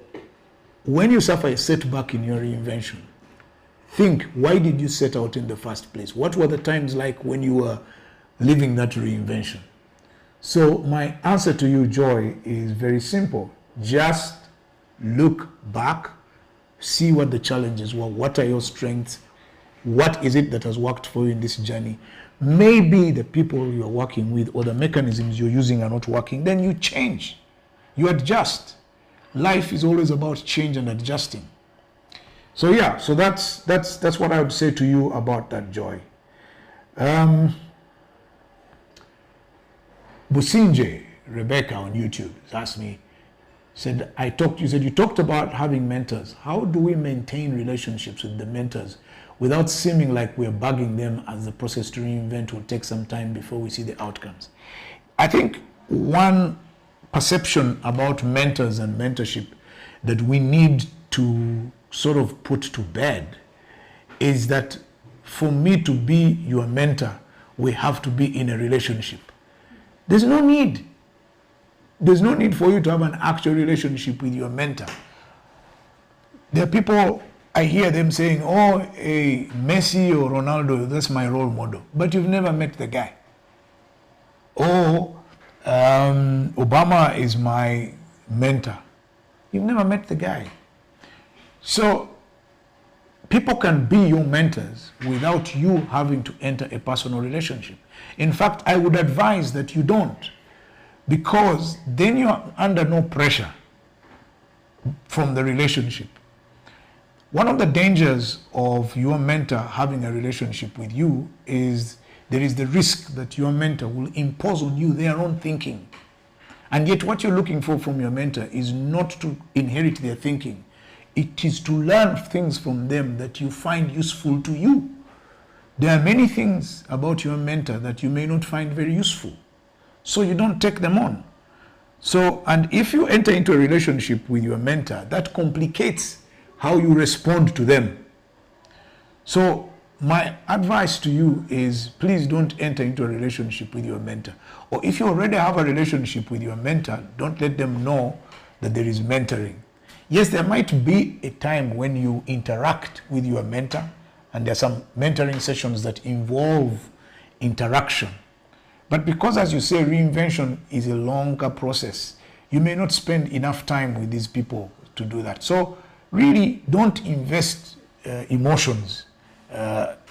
when you suffer a setback in your reinvention, think, why did you set out in the first place? What were the times like when you were living that reinvention? So my answer to you, Joy, is very simple. Just look back, see what the challenges were, what are your strengths, what is it that has worked for you in this journey. Maybe the people you're working with or the mechanisms you're using are not working, then you change, you adjust. Life is always about change and adjusting. So yeah, so that's what I would say to you about that, Joy. Businje Rebecca on YouTube asked me, said, you said you talked about having mentors. How do we maintain relationships with the mentors without seeming like we're bugging them, as the process to reinvent will take some time before we see the outcomes? I think one perception about mentors and mentorship that we need to sort of put to bed is that for me to be your mentor, we have to be in a relationship. There's no need. There's no need for you to have an actual relationship with your mentor. There are people, I hear them saying, oh, hey, Messi or Ronaldo, that's my role model. But you've never met the guy. Oh, Obama is my mentor. You've never met the guy. So people can be your mentors without you having to enter a personal relationship. In fact, I would advise that you don't, because then you're under no pressure from the relationship. One of the dangers of your mentor having a relationship with you is there is the risk that your mentor will impose on you their own thinking. And yet what you're looking for from your mentor is not to inherit their thinking. It is to learn things from them that you find useful to you. There are many things about your mentor that you may not find very useful, so you don't take them on. So, and if you enter into a relationship with your mentor, that complicates how you respond to them. So my advice to you is, please don't enter into a relationship with your mentor. Or if you already have a relationship with your mentor, don't let them know that there is mentoring. Yes, there might be a time when you interact with your mentor, and there are some mentoring sessions that involve interaction. But because, as you say, reinvention is a longer process, you may not spend enough time with these people to do that. So really don't invest emotions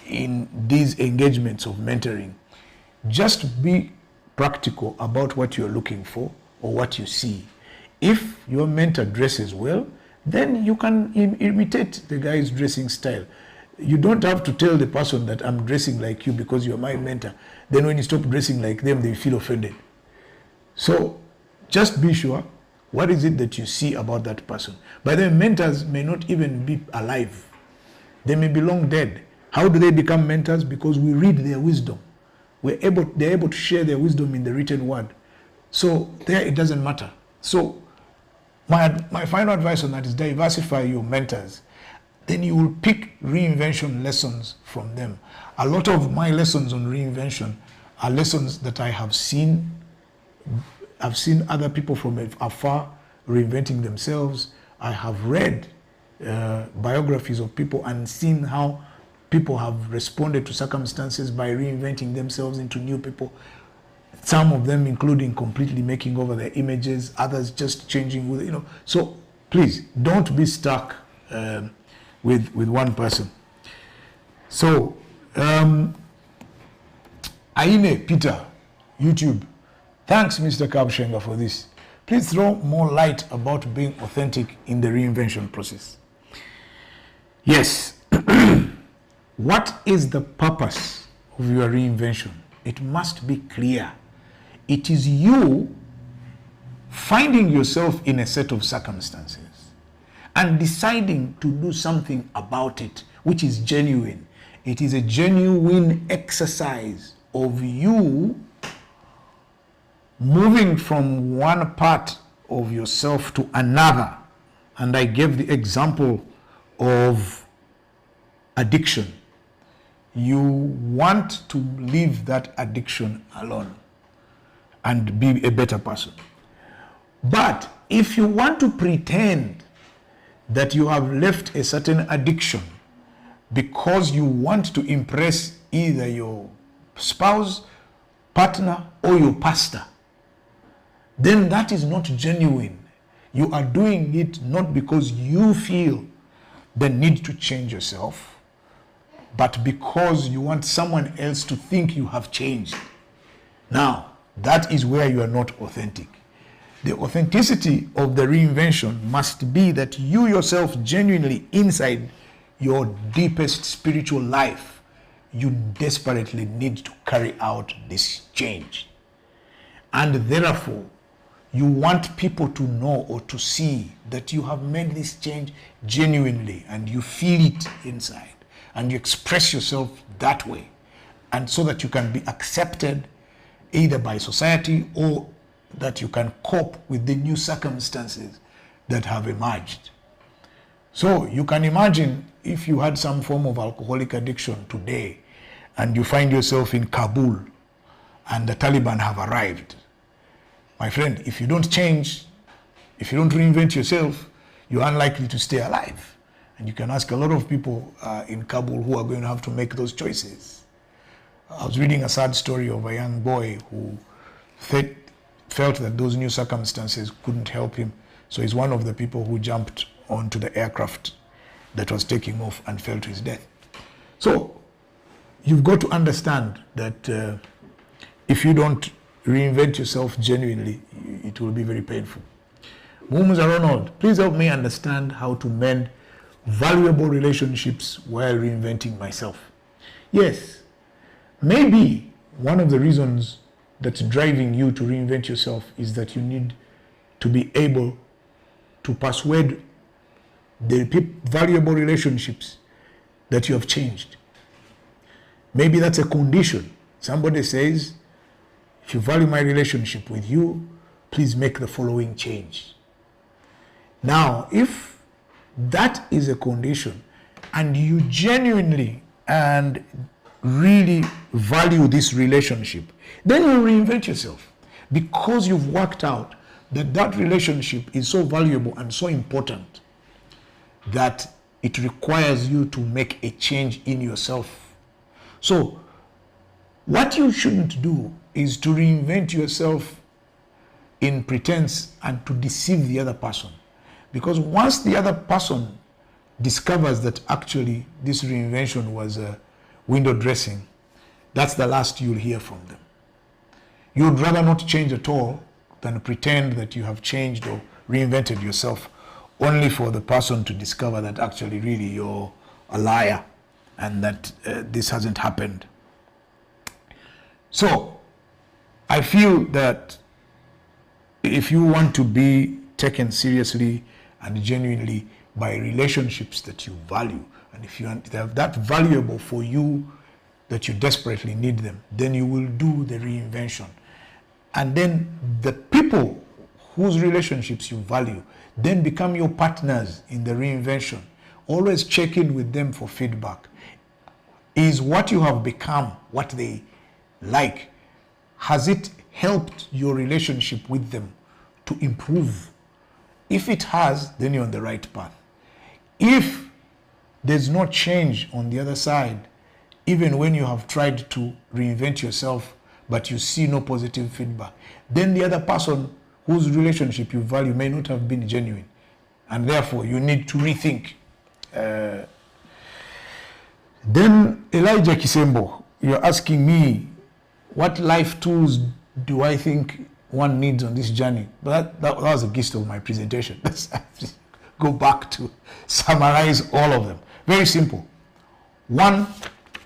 in these engagements of mentoring. Just be practical about what you're looking for or what you see. If your mentor dresses well, then you can imitate the guy's dressing style. You don't have to tell the person that I'm dressing like you because you're my mentor. Then when you stop dressing like them, they feel offended. So just be sure, what is it that you see about that person? By the way, mentors may not even be alive. They may be long dead. How do they become mentors? Because we read their wisdom. They're able to share their wisdom in the written word. So there it doesn't matter. So my final advice on that is diversify your mentors. Then you will pick reinvention lessons from them. A lot of my lessons on reinvention are lessons that I have seen. I've seen other people from afar reinventing themselves. I have read biographies of people and seen how people have responded to circumstances by reinventing themselves into new people. Some of them including completely making over their images, others just changing with, So please don't be stuck with one person. So Aine Peter, YouTube, thanks Mr. Kabushenga for this. Please throw more light about being authentic in the reinvention process. Yes. What is the purpose of your reinvention? It must be clear. It is you finding yourself in a set of circumstances and deciding to do something about it, which is genuine. It is a genuine exercise of you moving from one part of yourself to another. And I gave the example of addiction. You want to leave that addiction alone and be a better person. But if you want to pretend that you have left a certain addiction because you want to impress either your spouse, partner, or your pastor, then that is not genuine. You are doing it not because you feel the need to change yourself, but because you want someone else to think you have changed. Now, that is where you are not authentic. The authenticity of the reinvention must be that you yourself genuinely inside your deepest spiritual life, you desperately need to carry out this change. And therefore, you want people to know or to see that you have made this change genuinely and you feel it inside and you express yourself that way, and so that you can be accepted either by society or that you can cope with the new circumstances that have emerged. So you can imagine if you had some form of alcoholic addiction today and you find yourself in Kabul and the Taliban have arrived. My friend, if you don't change, if you don't reinvent yourself, you're unlikely to stay alive. And you can ask a lot of people in Kabul who are going to have to make those choices. I was reading a sad story of a young boy who felt that those new circumstances couldn't help him. So he's one of the people who jumped onto the aircraft that was taking off and fell to his death. So you've got to understand that if you don't reinvent yourself genuinely, it will be very painful. Mumuza Ronald, please help me understand how to mend valuable relationships while reinventing myself. Yes, maybe one of the reasons that's driving you to reinvent yourself is that you need to be able to persuade the valuable relationships that you have changed. Maybe that's a condition. Somebody says, if you value my relationship with you, please make the following change. Now, if that is a condition and you genuinely and really value this relationship, then you reinvent yourself, because you've worked out that that relationship is so valuable and so important that it requires you to make a change in yourself. So what you shouldn't do is to reinvent yourself in pretense and to deceive the other person. Because once the other person discovers that actually this reinvention was a window dressing, that's the last you'll hear from them. You'd rather not change at all than pretend that you have changed or reinvented yourself, only for the person to discover that actually really you're a liar and that this hasn't happened. So I feel that if you want to be taken seriously and genuinely by relationships that you value, and if you have that valuable for you that you desperately need them, then you will do the reinvention. And then the people whose relationships you value then become your partners in the reinvention. Always check in with them for feedback. Is what you have become what they like? Has it helped your relationship with them to improve? If it has, then you're on the right path. If there's no change on the other side, even when you have tried to reinvent yourself, but you see no positive feedback, then the other person whose relationship you value may not have been genuine. And therefore, you need to rethink. Then Elijah Kisembo, you're asking me, what life tools do I think one needs on this journey? But that was the gist of my presentation. Let's go back to summarize all of them. Very simple. 1,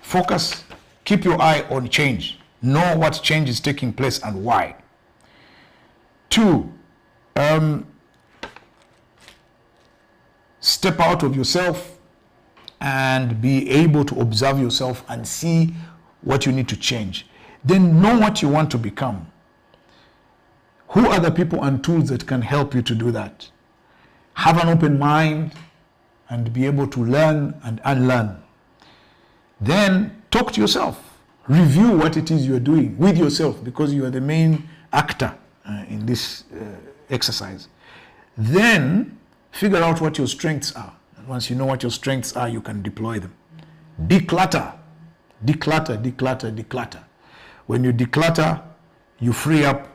focus, keep your eye on change. Know what change is taking place and why. 2, step out of yourself and be able to observe yourself and see what you need to change. Then know what you want to become. Who are the people and tools that can help you to do that? Have an open mind and be able to learn and unlearn. Then talk to yourself. Review what it is you're doing with yourself, because you are the main actor in this exercise. Then figure out what your strengths are. And once you know what your strengths are, you can deploy them. Declutter. Declutter, declutter, declutter. When you declutter, you free up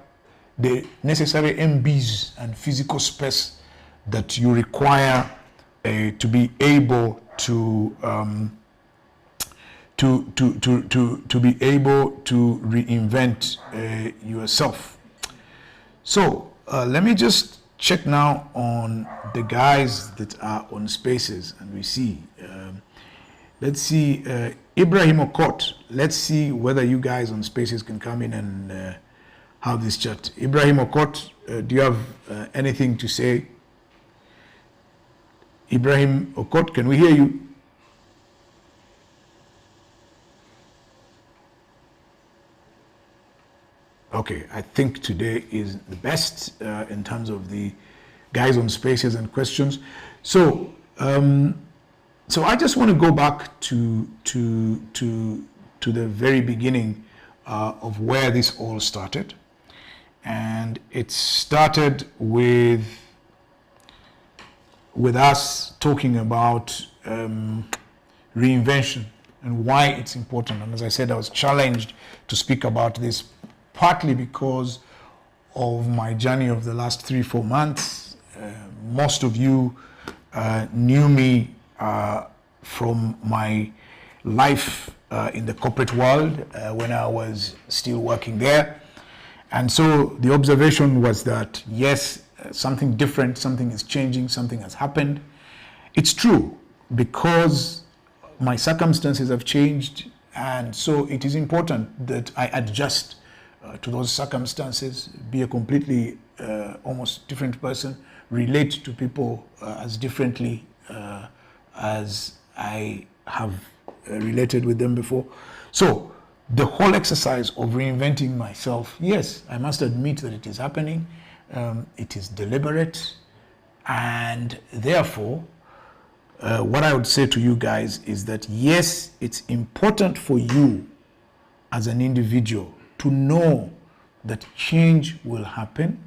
the necessary MBs and physical space that you require to be able to be able to reinvent yourself. So let me just check now on the guys that are on Spaces, and we see. Let's see, Ibrahim Okot. Let's see whether you guys on Spaces can come in and have this chat. Ibrahim Okot, do you have anything to say? Ibrahim Okot, can we hear you? Okay, I think today is the best in terms of the guys on Spaces and questions. So, so I just want to go back to the very beginning of where this all started, and it started with us talking about reinvention and why it's important. And as I said, I was challenged to speak about this partly because of my journey of the last 3-4 months. Most of you knew me from my life in the corporate world when I was still working there. And so the observation was that, yes, something different, something is changing, something has happened. It's true, because my circumstances have changed, and so it is important that I adjust to those circumstances, be a completely almost different person, relate to people as differently as I have related with them before. So the whole exercise of reinventing myself, yes, I must admit that it is happening. It is deliberate, and therefore what I would say to you guys is that, yes, it's important for you as an individual to know that change will happen.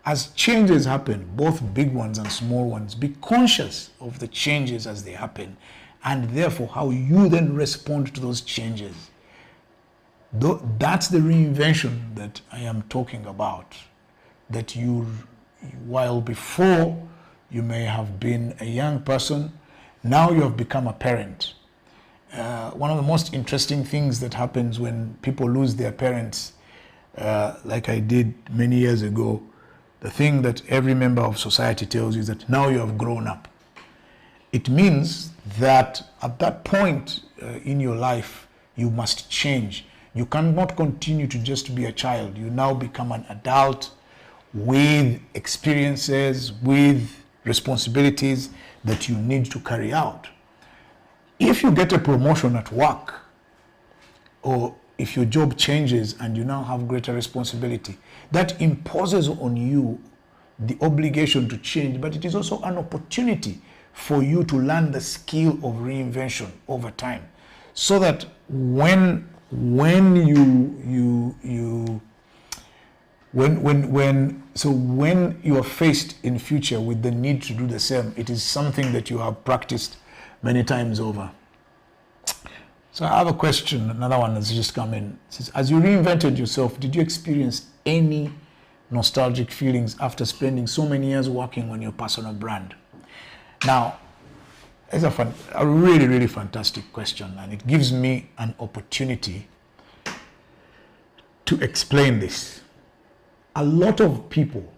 As changes happen, both big ones and small ones, be conscious of the changes as they happen, and therefore how you then respond to those changes. That's the reinvention that I am talking about. That you, while before you may have been a young person, now you have become a parent. One of the most interesting things that happens when people lose their parents, like I did many years ago, the thing that every member of society tells you is that now you have grown up. It means that at that point in your life, you must change. You cannot continue to just be a child. You now become an adult with experiences, with responsibilities that you need to carry out. If you get a promotion at work, or if your job changes and you now have greater responsibility, that imposes on you the obligation to change, but it is also an opportunity for you to learn the skill of reinvention over time, so that when you are faced in future with the need to do the same, it is something that you have practiced many times over. So I have a question, another one that's just come in. It says, as you reinvented yourself, did you experience any nostalgic feelings after spending so many years working on your personal brand? Now, it's a really, really fantastic question, and it gives me an opportunity to explain this. A lot of people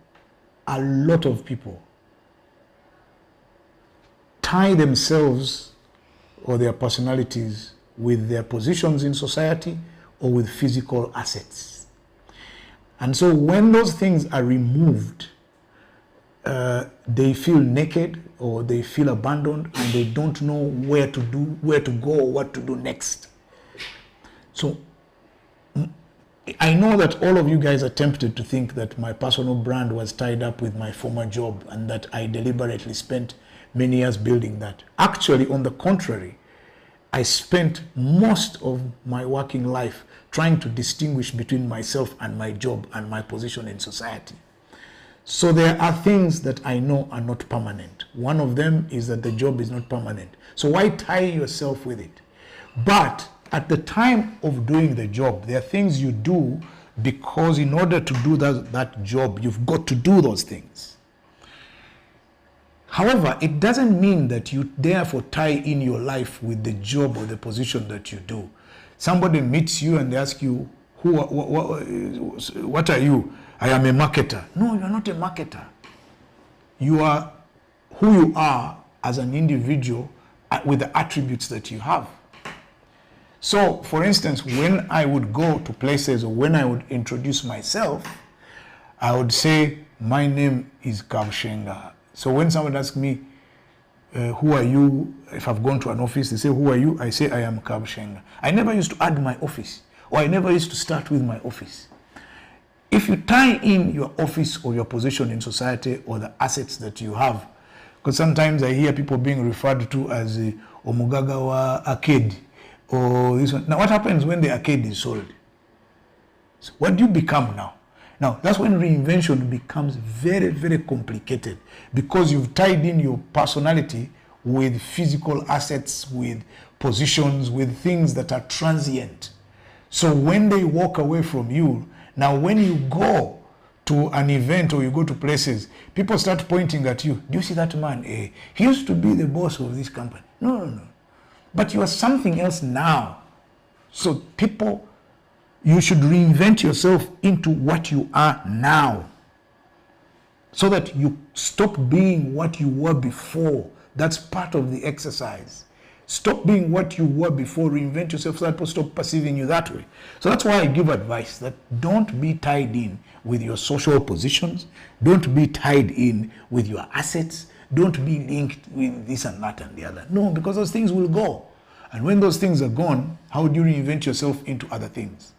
tie themselves or their personalities with their positions in society or with physical assets. And so when those things are removed, they feel naked or they feel abandoned, and they don't know where to go, or what to do next. So I know that all of you guys are tempted to think that my personal brand was tied up with my former job and that I deliberately spent many years building that. Actually, on the contrary, I spent most of my working life trying to distinguish between myself and my job and my position in society. So there are things that I know are not permanent. One of them is that the job is not permanent. So why tie yourself with it? But at the time of doing the job, there are things you do because in order to do that job, you've got to do those things. However, it doesn't mean that you therefore tie in your life with the job or the position that you do. Somebody meets you and they ask you, what are you? I am a marketer. No, you're not a marketer. You are who you are as an individual with the attributes that you have. So, for instance, when I would go to places or when I would introduce myself, I would say, my name is Kabushenga. So when someone asks me, who are you? If I've gone to an office, they say, who are you? I say, I am Kabushenga. I never used to add my office, or I never used to start with my office. If you tie in your office or your position in society or the assets that you have, because sometimes I hear people being referred to as Omugagawa Arcade, or this one. Now what happens when the arcade is sold? So what do you become now? Now, that's when reinvention becomes very, very complicated, because you've tied in your personality with physical assets, with positions, with things that are transient. So when they walk away from you, now when you go to an event or you go to places, people start pointing at you. Do you see that man? He used to be the boss of this company. No. But you are something else now. So people... You should reinvent yourself into what you are now, so that you stop being what you were before. That's part of the exercise. Stop being what you were before, reinvent yourself so that people stop perceiving you that way. So that's why I give advice that don't be tied in with your social positions, don't be tied in with your assets, don't be linked with this and that and the other. No, because those things will go. And when those things are gone, how do you reinvent yourself into other things?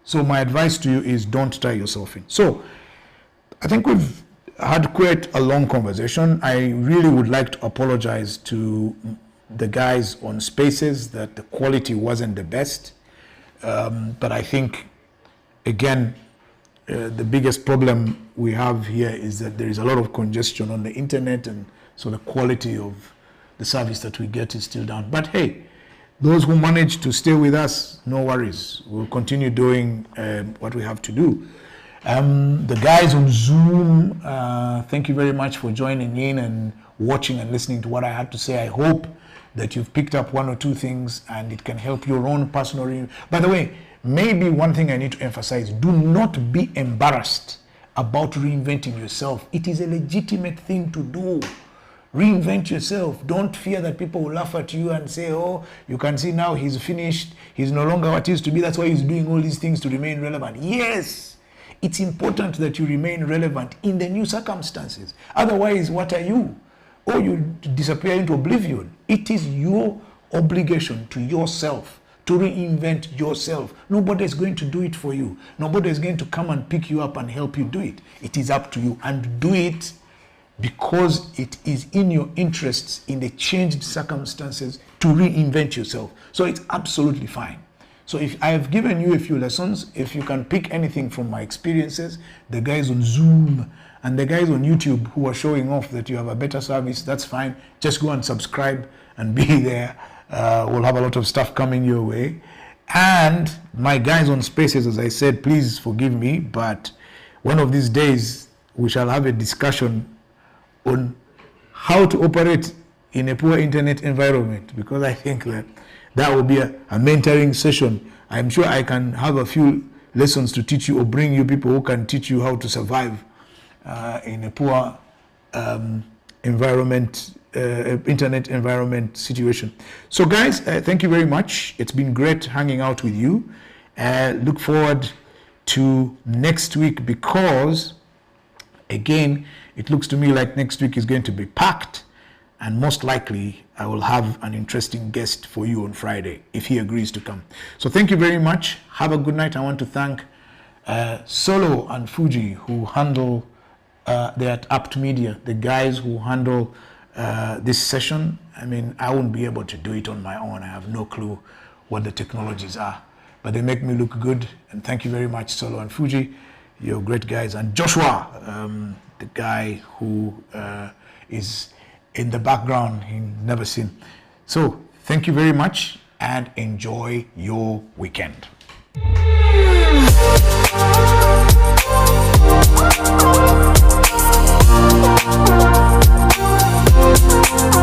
So my advice to you is don't tie yourself in. So I think we've had quite a long conversation. I really would like to apologize to the guys on Spaces that the quality wasn't the best. But I think, again, the biggest problem we have here is that there is a lot of congestion on the internet, and so the quality of the service that we get is still down. But hey, those who manage to stay with us, no worries. We'll continue doing what we have to do. The guys on Zoom, thank you very much for joining in and watching and listening to what I had to say. I hope that you've picked up one or two things and it can help your own personal... By the way, maybe one thing I need to emphasize, do not be embarrassed about reinventing yourself. It is a legitimate thing to do. Reinvent yourself. Don't fear that people will laugh at you and say, oh, you can see now he's finished. He's no longer what he used to be. That's why he's doing all these things to remain relevant. Yes, it's important that you remain relevant in the new circumstances. Otherwise, what are you? Or you disappear into oblivion. It is your obligation to yourself to reinvent yourself. Nobody is going to do it for you. Nobody is going to come and pick you up and help you do it. It is up to you, and do it because it is in your interests in the changed circumstances to reinvent yourself. So it's absolutely fine. So if I have given you a few lessons, if you can pick anything from my experiences, the guys on Zoom and the guys on YouTube who are showing off that you have a better service, that's fine. Just go and subscribe and be there. We'll have a lot of stuff coming your way. And my guys on Spaces, as I said, please forgive me, but one of these days we shall have a discussion on how to operate in a poor internet environment, because I think that will be a mentoring session. I'm sure I can have a few lessons to teach you, or bring you people who can teach you how to survive in a poor environment, internet environment situation. So guys, thank you very much. It's been great hanging out with you. Look forward to next week, because again, it looks to me like next week is going to be packed, and most likely I will have an interesting guest for you on Friday if he agrees to come. So thank you very much. Have a good night. I want to thank Solo and Fuji, who handle they're at Apt Media, the guys who handle this session. I mean, I won't be able to do it on my own. I have no clue what the technologies are, but they make me look good. And thank you very much, Solo and Fuji. You're great guys. And Joshua, the guy who is in the background, he's never seen. So thank you very much, and enjoy your weekend. Yourself.